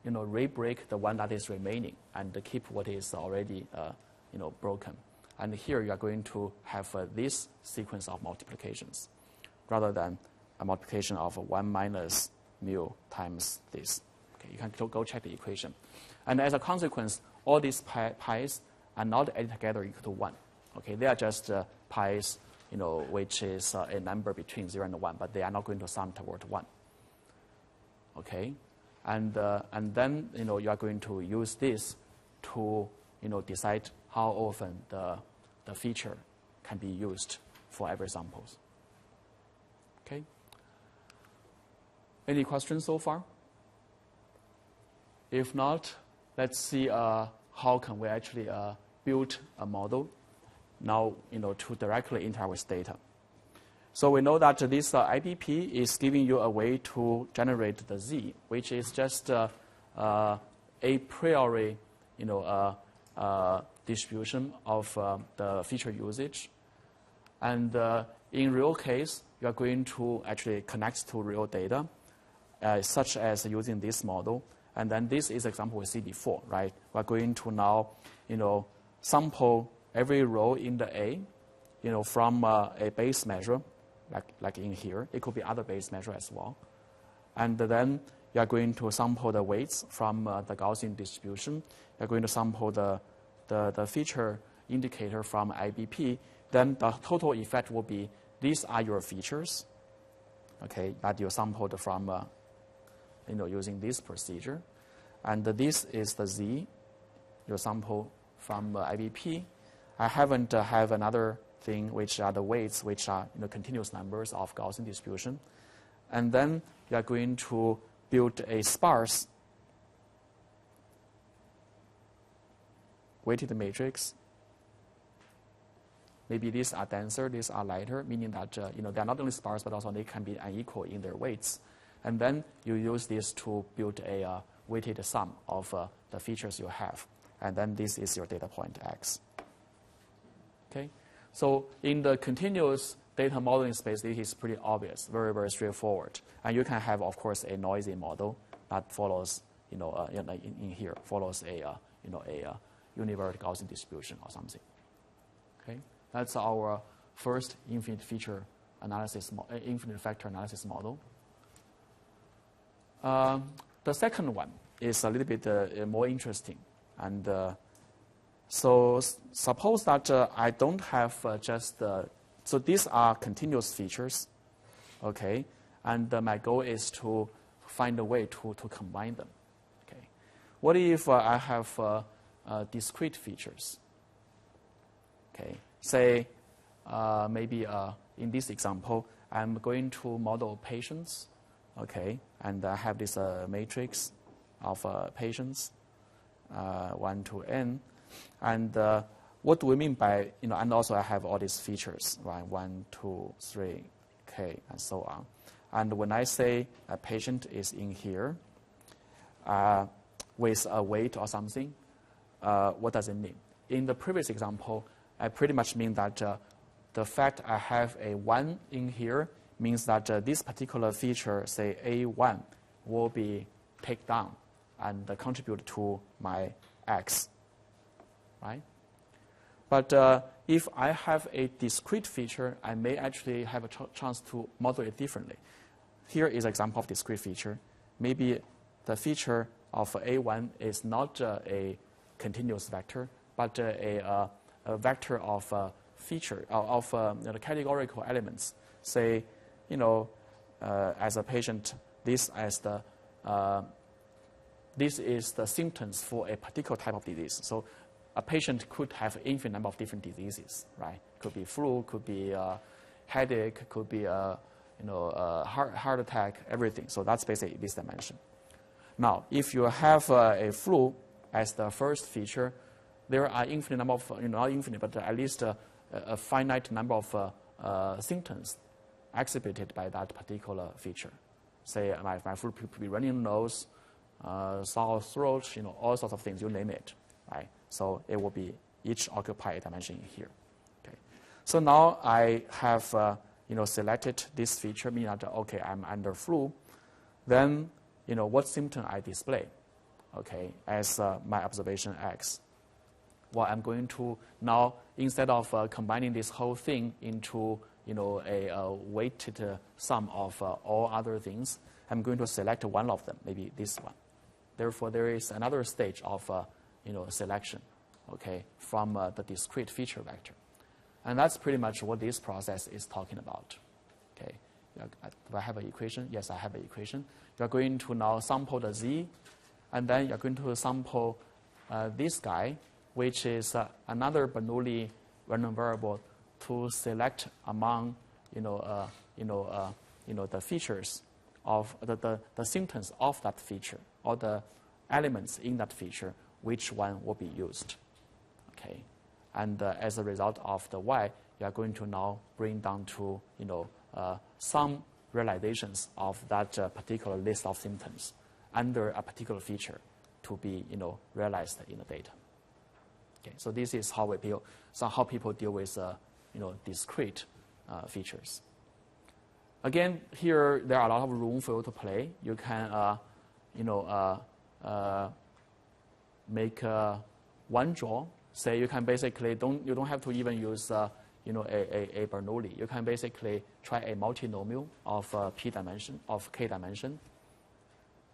re-break the one that is remaining and keep what is already broken. And here you are going to have this sequence of multiplications rather than a multiplication of 1 minus mu times this. Okay, you can go check the equation. And as a consequence, all these pi's are not added together equal to 1. Okay, they are just pi's, which is a number between 0 and 1, but they are not going to sum toward 1. Okay, and then you are going to use this to decide how often the feature can be used for every samples. Okay. Any questions so far? If not, let's see how can we actually build a model now to directly interact with data. So we know that this IBP is giving you a way to generate the Z, which is just a priori distribution of the feature usage. And in real case, you are going to actually connect to real data, such as using this model. And then this is example we see before, right? We're going to now, sample every row in the A, from a base measure, like in here. It could be other base measure as well. And then you are going to sample the weights from the Gaussian distribution. You're going to sample the feature indicator from IBP. Then the total effect will be, these are your features, okay, that you sampled from, using this procedure. And this is the Z, you sample from IBP. I haven't have another thing, which are the weights, which are continuous numbers of Gaussian distribution. And then you are going to build a sparse weighted matrix. Maybe these are denser, these are lighter, meaning that they are not only sparse, but also they can be unequal in their weights. And then you use this to build a weighted sum of the features you have. And then this is your data point X. Okay, so in the continuous data modeling space, this is pretty obvious, very, very straightforward. And you can have, of course, a noisy model that follows, in here, follows a univariate Gaussian distribution or something. Okay, that's our first infinite feature analysis, infinite factor analysis model. The second one is a little bit more interesting. And so suppose that I don't have just, so these are continuous features, okay? And my goal is to find a way to combine them, okay? What if I have discrete features? Okay, say maybe in this example, I'm going to model patients, okay? And I have this matrix of patients, 1 to n, and what do we mean by, and also I have all these features, right? 1, 2, 3, K, and so on. And when I say a patient is in here with a weight or something, what does it mean? In the previous example, I pretty much mean that the fact I have a 1 in here means that this particular feature, say A1, will be taken down and contribute to my X, right? But if I have a discrete feature, I may actually have a chance to model it differently. Here is an example of discrete feature. Maybe the feature of A1 is not a continuous vector, but a vector of feature of categorical elements. Say, as a patient, this is the symptoms for a particular type of disease. So a patient could have an infinite number of different diseases, right? Could be flu, could be headache, could be heart attack, everything. So that's basically this dimension. Now, if you have a flu as the first feature, there are infinite number of, not infinite, but at least a finite number of symptoms exhibited by that particular feature. Say my flu could be running nose, sore throat, all sorts of things, you name it, right? So it will be each occupy a dimension here. Okay. So now I have selected this feature, meaning that okay, I'm under flu. Then what symptom I display, okay, as my observation X. Well, I'm going to now, instead of combining this whole thing into a weighted sum of all other things, I'm going to select one of them, maybe this one. Therefore, there is another stage of selection, okay, from the discrete feature vector. And that's pretty much what this process is talking about. Okay. Do I have an equation? Yes, I have an equation. You're going to now sample the Z, and then you're going to sample this guy, which is another Bernoulli random variable, to select among the features of the symptoms of that feature, or the elements in that feature, which one will be used. Okay, and as a result of the Y, you are going to now bring down to some realizations of that particular list of symptoms under a particular feature to be realized in the data. Okay, so this is how how people deal with discrete features. Again, here there are a lot of room for you to play. You can make one draw. Say you can basically you don't have to even use a Bernoulli. You can basically try a multinomial of p dimension, of k dimension.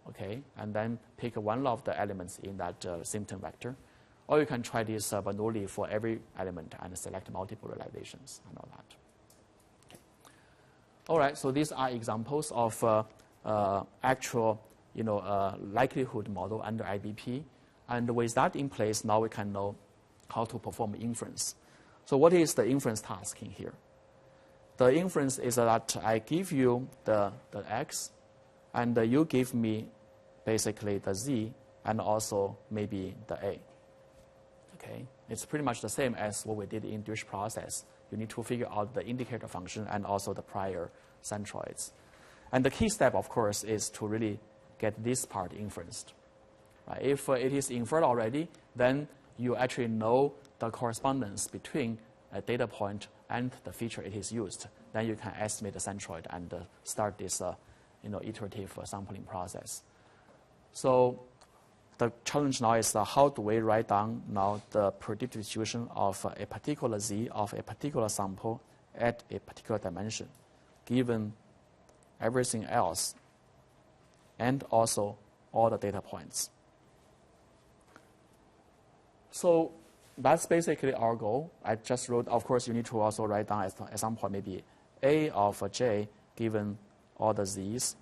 Okay, and then pick one of the elements in that symptom vector. Or you can try this Bernoulli for every element and select multiple realizations and all that. Okay. All right, so these are examples of actual likelihood model under IBP. And with that in place, now we can know how to perform inference. So what is the inference task in here? The inference is that I give you the X, and you give me basically the Z, and also maybe the A. Okay, it's pretty much the same as what we did in Deutsch process. You need to figure out the indicator function and also the prior centroids. And the key step, of course, is to really get this part inferenced. Right? If it is inferred already, then you actually know the correspondence between a data point and the feature it is used. Then you can estimate the centroid and start this iterative sampling process. So the challenge now is how do we write down now the predicted distribution of a particular Z of a particular sample at a particular dimension, given everything else and also all the data points. So that's basically our goal. I just wrote, of course, you need to also write down at some point maybe A of J given all the Z's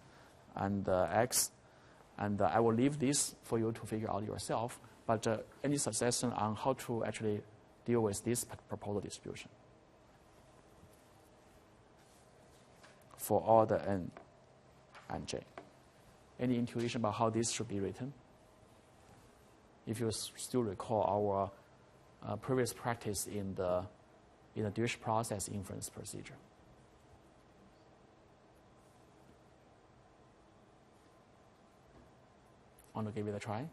and X. And I will leave this for you to figure out yourself. But any suggestion on how to actually deal with this proposal distribution for all the N and J? Any intuition about how this should be written? If you still recall previous practice in the dish process inference procedure. Want to give it a try?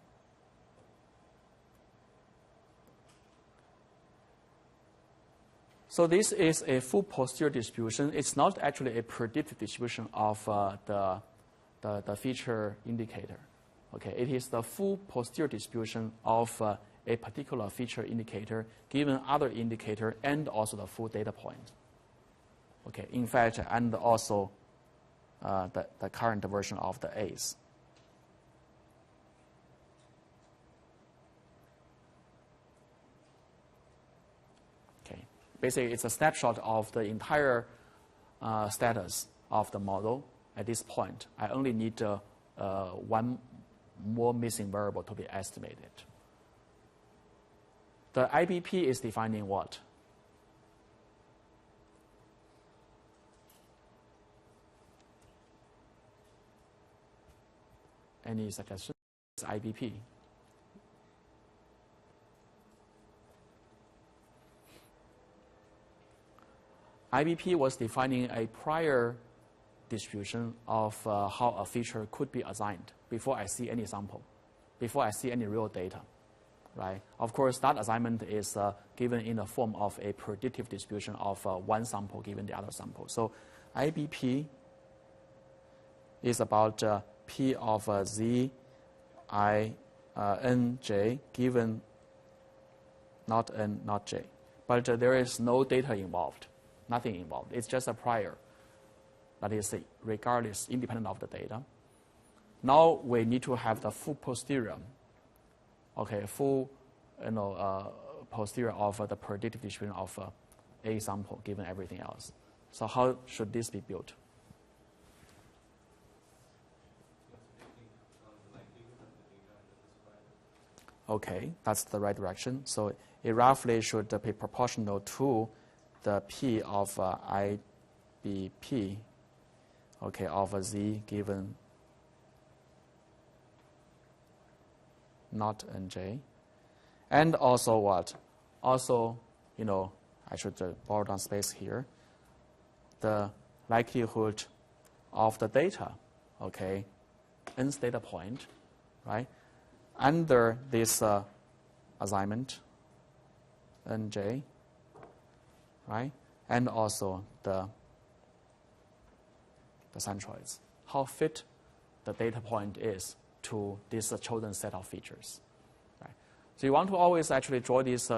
So this is a full posterior distribution. It's not actually a predictive distribution of the feature indicator. Okay, it is the full posterior distribution of a particular feature indicator given other indicator and also the full data point. Okay, in fact, and also the current version of the A's. Okay, basically it's a snapshot of the entire status of the model at this point. I only need one more missing variable to be estimated. The IBP is defining what? Any suggestions? IBP. IBP was defining a prior distribution of how a feature could be assigned before I see any sample, before I see any real data. Right? Of course, that assignment is given in the form of a predictive distribution of one sample given the other sample. So IBP is about P of Z, I, N, J, given not N, not J. But there is no data involved, nothing involved. It's just a prior, that is regardless, independent of the data. Now we need to have the full posterior. Okay, full, posterior of the predictive distribution of a sample given everything else. So how should this be built? Okay, that's the right direction. So it roughly should be proportional to the P of IBP, okay, of Z given not NJ. And also what? Also, I should borrow down space here. The likelihood of the data, okay, nth data point, right, under this assignment, NJ, right, and also the centroids. How fit the data point is to this chosen set of features. Right? So you want to always actually draw this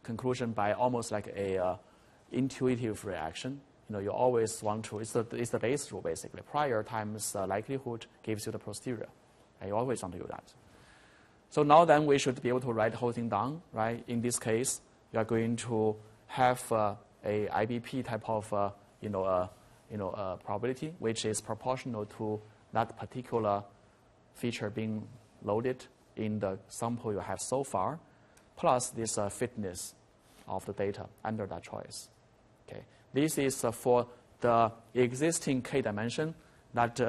conclusion by almost like a intuitive reaction. You always want to, it's the base rule basically. Prior times likelihood gives you the posterior. Right? You always want to do that. So now then we should be able to write the whole thing down, right? In this case, you are going to have a IBP type of probability, which is proportional to that particular feature being loaded in the sample you have so far, plus this fitness of the data under that choice. Okay, this is for the existing k dimension that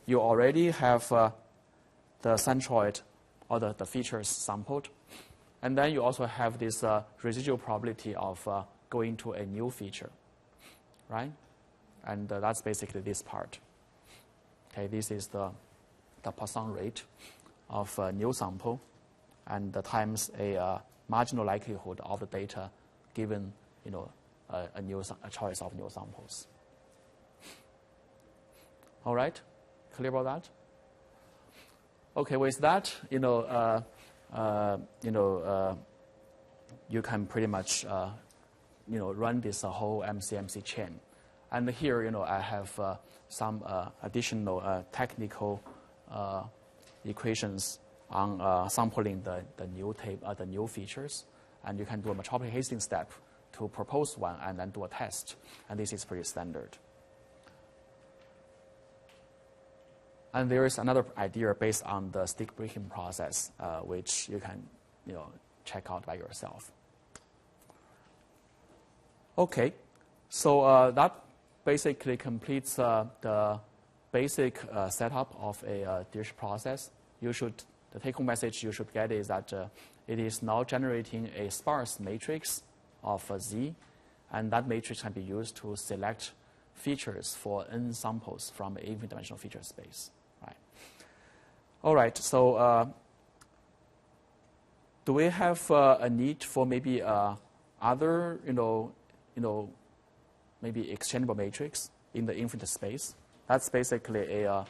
you already have the centroid or the features sampled, and then you also have this residual probability of going to a new feature, right? And that's basically this part. Okay, this is the Poisson rate of a new sample, and times a marginal likelihood of the data given a choice of new samples. All right, clear about that? Okay, with that, you can pretty much run this whole MCMC chain. And here, I have some additional technical equations on sampling the new features, and you can do a metropolis hasting step to propose one and then do a test, and this is pretty standard. And there is another idea based on the stick breaking process, which you can check out by yourself. Okay, so that basically completes the basic setup of a dish process. You should the take-home message you should get is that it is now generating a sparse matrix of Z, and that matrix can be used to select features for n samples from an infinite dimensional feature space. Right. All right. So do we have a need for maybe other, maybe exchangeable matrix in the infinite space? That's basically a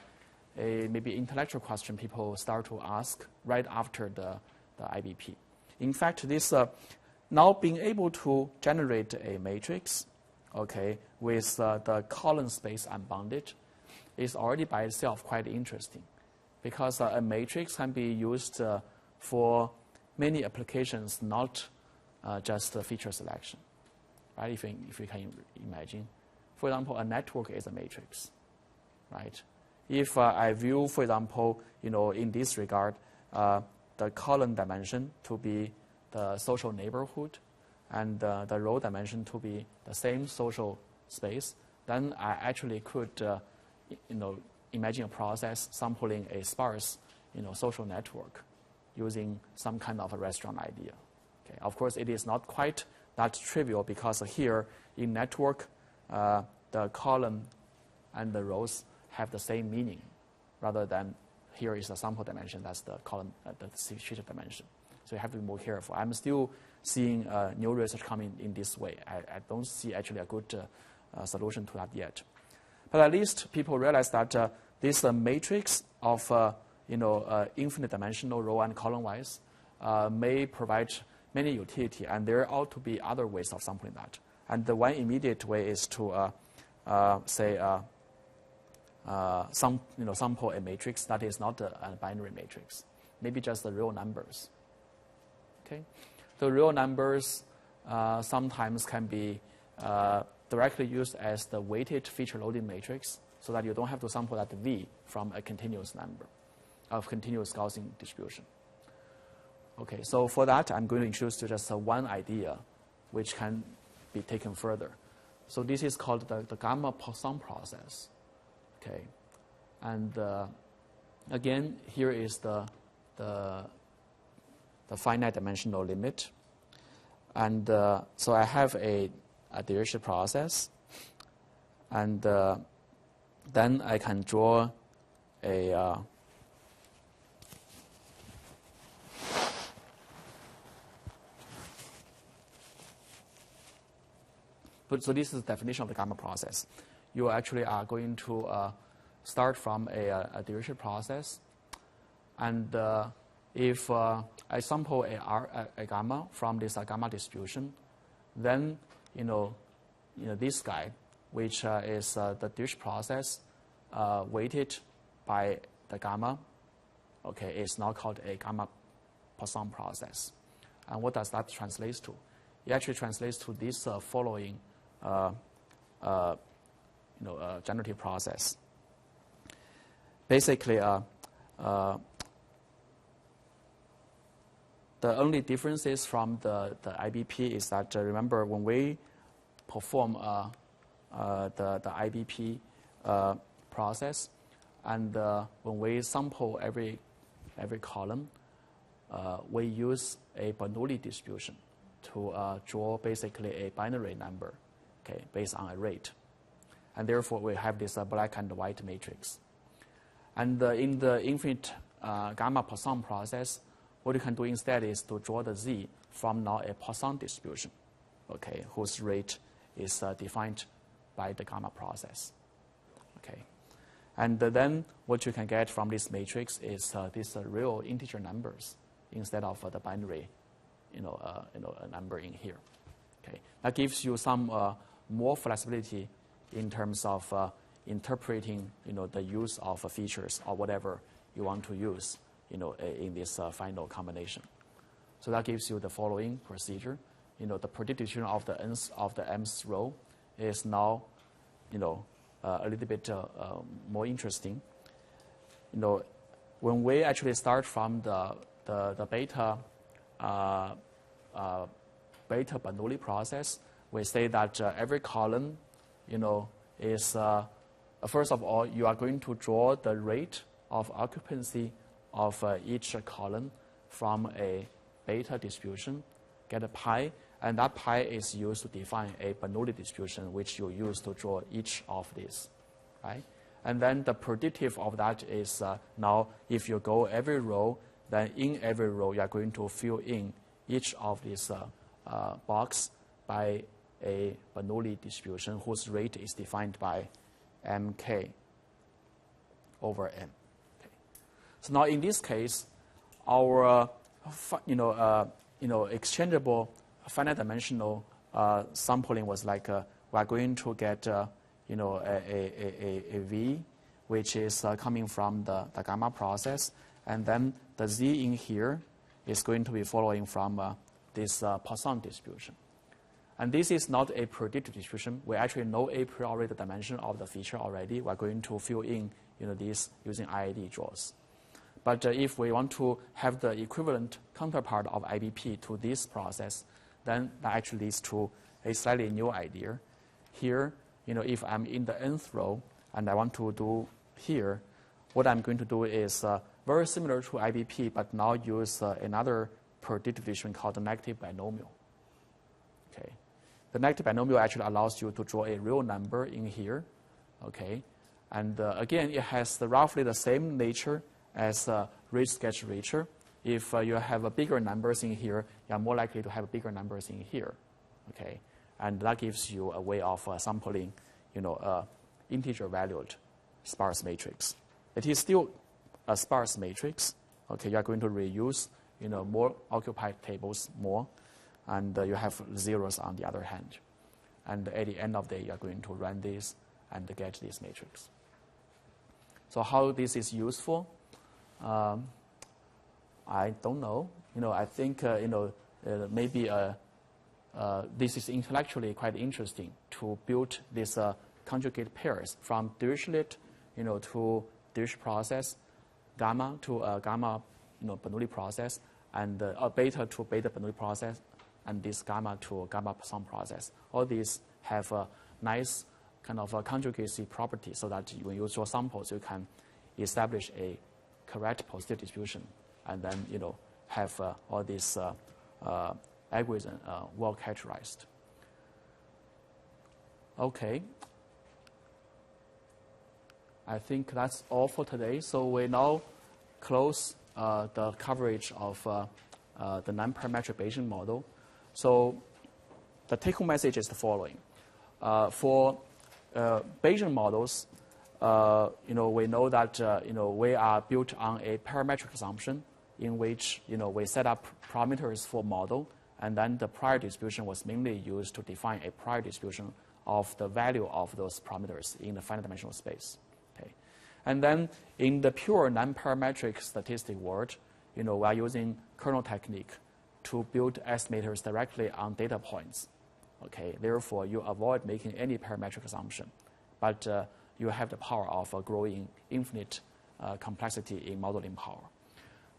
maybe intellectual question people start to ask right after the IBP. In fact, this now being able to generate a matrix, okay, with the column space unbounded is already by itself quite interesting, because a matrix can be used for many applications, not just feature selection, right? If you can imagine, for example, a network is a matrix, right? If I view, for example, in this regard, the column dimension to be the social neighborhood, and the row dimension to be the same social space, then I actually could, imagine a process sampling a sparse, social network using some kind of a restaurant idea. Okay. Of course, it is not quite that trivial, because here in network, the column and the rows have the same meaning, rather than here is the sample dimension, that's the column, the feature dimension. So you have to be more careful. I'm still seeing new research coming in this way. I don't see actually a good solution to that yet. But at least people realize that this matrix of infinite dimensional row and column wise may provide many utility, and there ought to be other ways of sampling that. And the one immediate way is to sample a matrix that is not a binary matrix, maybe just the real numbers. Okay, the real numbers sometimes can be directly used as the weighted feature loading matrix, so that you don't have to sample that V from a continuous number of continuous Gaussian distribution. Okay, so for that, I'm going to introduce to just one idea which can be taken further. So this is called the Gamma-Poisson process. Okay, and again, here is the finite dimensional limit, and so I have a Dirichlet process, and then I can draw a so this is the definition of the gamma process. You actually are going to start from a Dirichlet process, and if I sample a gamma from this gamma distribution, then this guy, which is the Dirichlet process weighted by the gamma, okay, is now called a Gamma-Poisson process. And what does that translate to? It actually translates to this following generative process. Basically, the only differences from the IBP is that, remember, when we perform the IBP process, and when we sample every column, we use a Bernoulli distribution to draw basically a binary number, okay, based on a rate. And therefore, we have this black and white matrix. And in the infinite Gamma-Poisson process, what you can do instead is to draw the Z from now a Poisson distribution, okay, whose rate is defined by the gamma process. Okay, and then what you can get from this matrix is these real integer numbers instead of the binary, a number in here. Okay, that gives you some more flexibility in terms of interpreting, the use of features or whatever you want to use, in this final combination. So that gives you the following procedure. The prediction of the mth row is now, a little bit more interesting. When we actually start from the Beta-Bernoulli process, we say that every column, is first of all, you are going to draw the rate of occupancy of each column from a beta distribution, get a pi, and that pi is used to define a Bernoulli distribution, which you use to draw each of these, right? And then the predictive of that is now if you go every row, then in every row you are going to fill in each of these box by a Bernoulli distribution whose rate is defined by mk over m. Okay. So now in this case, our exchangeable finite dimensional sampling was like we are going to get a v, which is coming from the gamma process, and then the z in here is going to be following from this Poisson distribution. And this is not a predictive distribution. We actually know a priori the dimension of the feature already. We're going to fill in these using IID draws. But if we want to have the equivalent counterpart of IBP to this process, then that actually leads to a slightly new idea. Here, if I'm in the nth row and I want to do here, what I'm going to do is very similar to IBP, but now use another predictive distribution called the negative binomial. Okay, the negative binomial actually allows you to draw a real number in here. Okay, and again, it has roughly the same nature as rate sketch ratio. If you have bigger numbers in here, you are more likely to have bigger numbers in here. Okay, and that gives you a way of sampling, integer valued sparse matrix. It is still a sparse matrix. Okay, you are going to reuse more occupied tables more, and you have zeros on the other hand. And at the end of the day, you are going to run this and get this matrix. So how this is useful? I don't know. I think maybe this is intellectually quite interesting to build this conjugate pairs from Dirichlet, to Dirichlet process, gamma to gamma, Bernoulli process, and beta to Beta-Bernoulli process, and this gamma to Gamma-Poisson process. All these have a nice kind of a conjugacy property, so that when you draw samples, you can establish a correct posterior distribution, and then have all these algorithms well characterized. Okay, I think that's all for today. So we now close the coverage of the non-parametric Bayesian model. So the take-home message is the following: for Bayesian models, we know that we are built on a parametric assumption in which we set up parameters for model, and then the prior distribution was mainly used to define a prior distribution of the value of those parameters in the finite dimensional space. Okay, and then in the pure non-parametric statistic world, we are using kernel technique to build estimators directly on data points. Okay, therefore you avoid making any parametric assumption, but you have the power of growing infinite complexity in modeling power.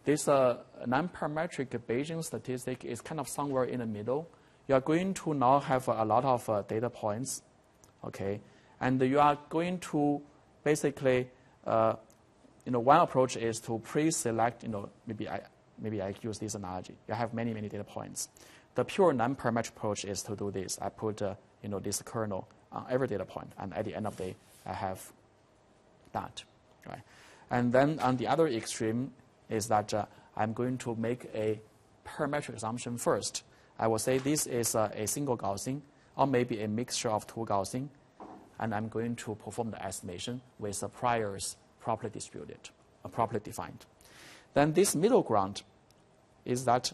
This non-parametric Bayesian statistic is kind of somewhere in the middle. You are going to now have a lot of data points, okay, and you are going to basically, one approach is to pre-select, maybe I use this analogy. You have many data points. The pure non-parametric approach is to do this. I put, this kernel on every data point, and at the end of the day, I have that, right? And then on the other extreme is that I'm going to make a parametric assumption first. I will say this is a single Gaussian, or maybe a mixture of two Gaussian, and I'm going to perform the estimation with the priors properly distributed, properly defined. Then this middle ground is that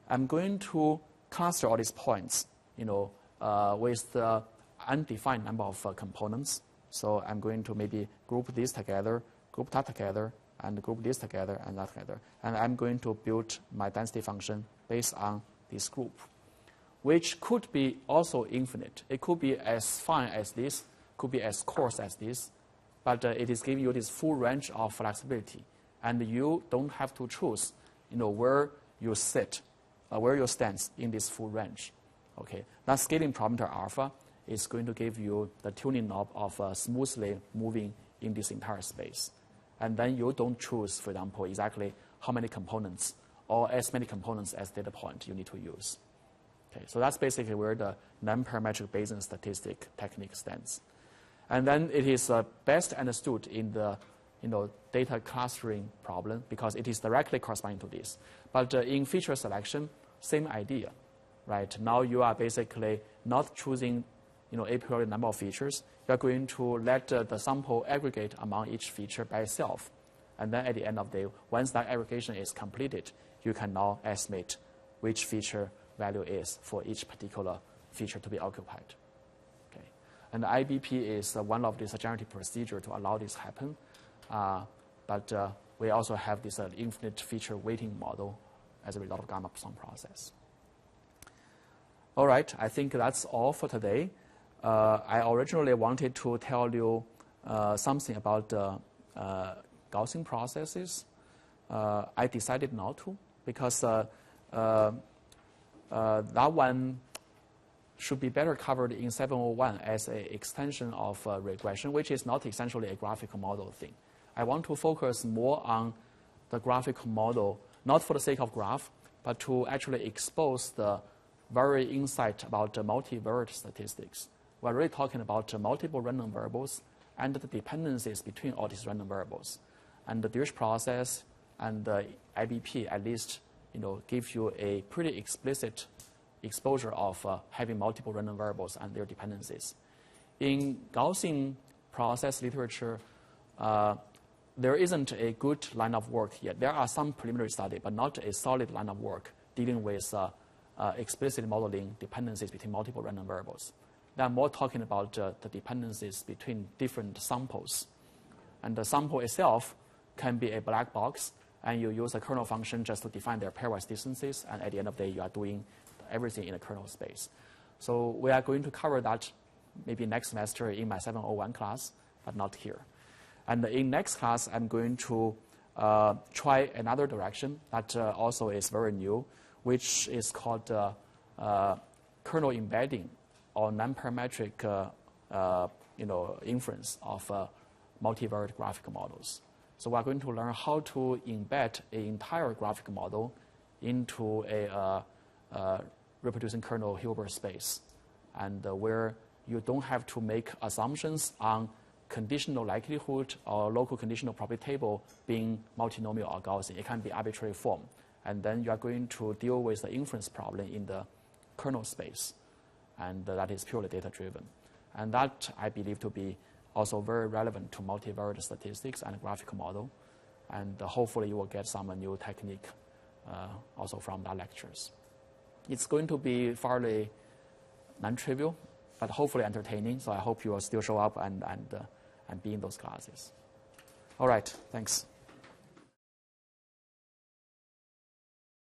I'm going to cluster all these points, with the undefined number of components. So I'm going to maybe group these together, group that together, and group this together and that together. And I'm going to build my density function based on this group, which could be also infinite. It could be as fine as this, could be as coarse as this, but it is giving you this full range of flexibility. And you don't have to choose, where you sit, where you stand in this full range. Okay, that scaling parameter alpha is going to give you the tuning knob of smoothly moving in this entire space. And then you don't choose, for example, exactly how many components or as many components as data point you need to use. Okay, so that's basically where the non-parametric Bayesian statistic technique stands. And then it is best understood in the data clustering problem because it is directly corresponding to this. But in feature selection, same idea, right? Now you are basically not choosing a priori number of features. You are going to let the sample aggregate among each feature by itself. And then at the end of the day, once that aggregation is completed, you can now estimate which feature value is for each particular feature to be occupied. Okay. And the IBP is one of these generative procedures to allow this happen. But we also have this infinite feature weighting model as a result of Gamma-Poisson process. All right, I think that's all for today. I originally wanted to tell you something about Gaussian processes. I decided not to because that one should be better covered in 701 as an extension of regression, which is not essentially a graphical model thing. I want to focus more on the graphical model, not for the sake of graph, but to actually expose the very insight about multivariate statistics. We're really talking about multiple random variables and the dependencies between all these random variables. And the Dirsch process and the IBP at least give you a pretty explicit exposure of having multiple random variables and their dependencies. In Gaussian process literature, there isn't a good line of work yet. There are some preliminary studies, but not a solid line of work dealing with explicit modeling dependencies between multiple random variables. They're more talking about the dependencies between different samples. And the sample itself can be a black box, and you use a kernel function just to define their pairwise distances, and at the end of the day, you are doing everything in a kernel space. So we are going to cover that maybe next semester in my 701 class, but not here. And in next class, I'm going to try another direction that also is very new, which is called kernel embedding or non-parametric inference of multivariate graphical models. So we're going to learn how to embed an entire graphical model into a reproducing kernel Hilbert space, and where you don't have to make assumptions on conditional likelihood or local conditional probability table being multinomial or Gaussian. It can be arbitrary form. And then you are going to deal with the inference problem in the kernel space. And that is purely data-driven. And that I believe to be also very relevant to multivariate statistics and graphical model. And hopefully you will get some new technique also from that lectures. It's going to be fairly non-trivial, but hopefully entertaining. So I hope you will still show up and be in those classes. All right, thanks.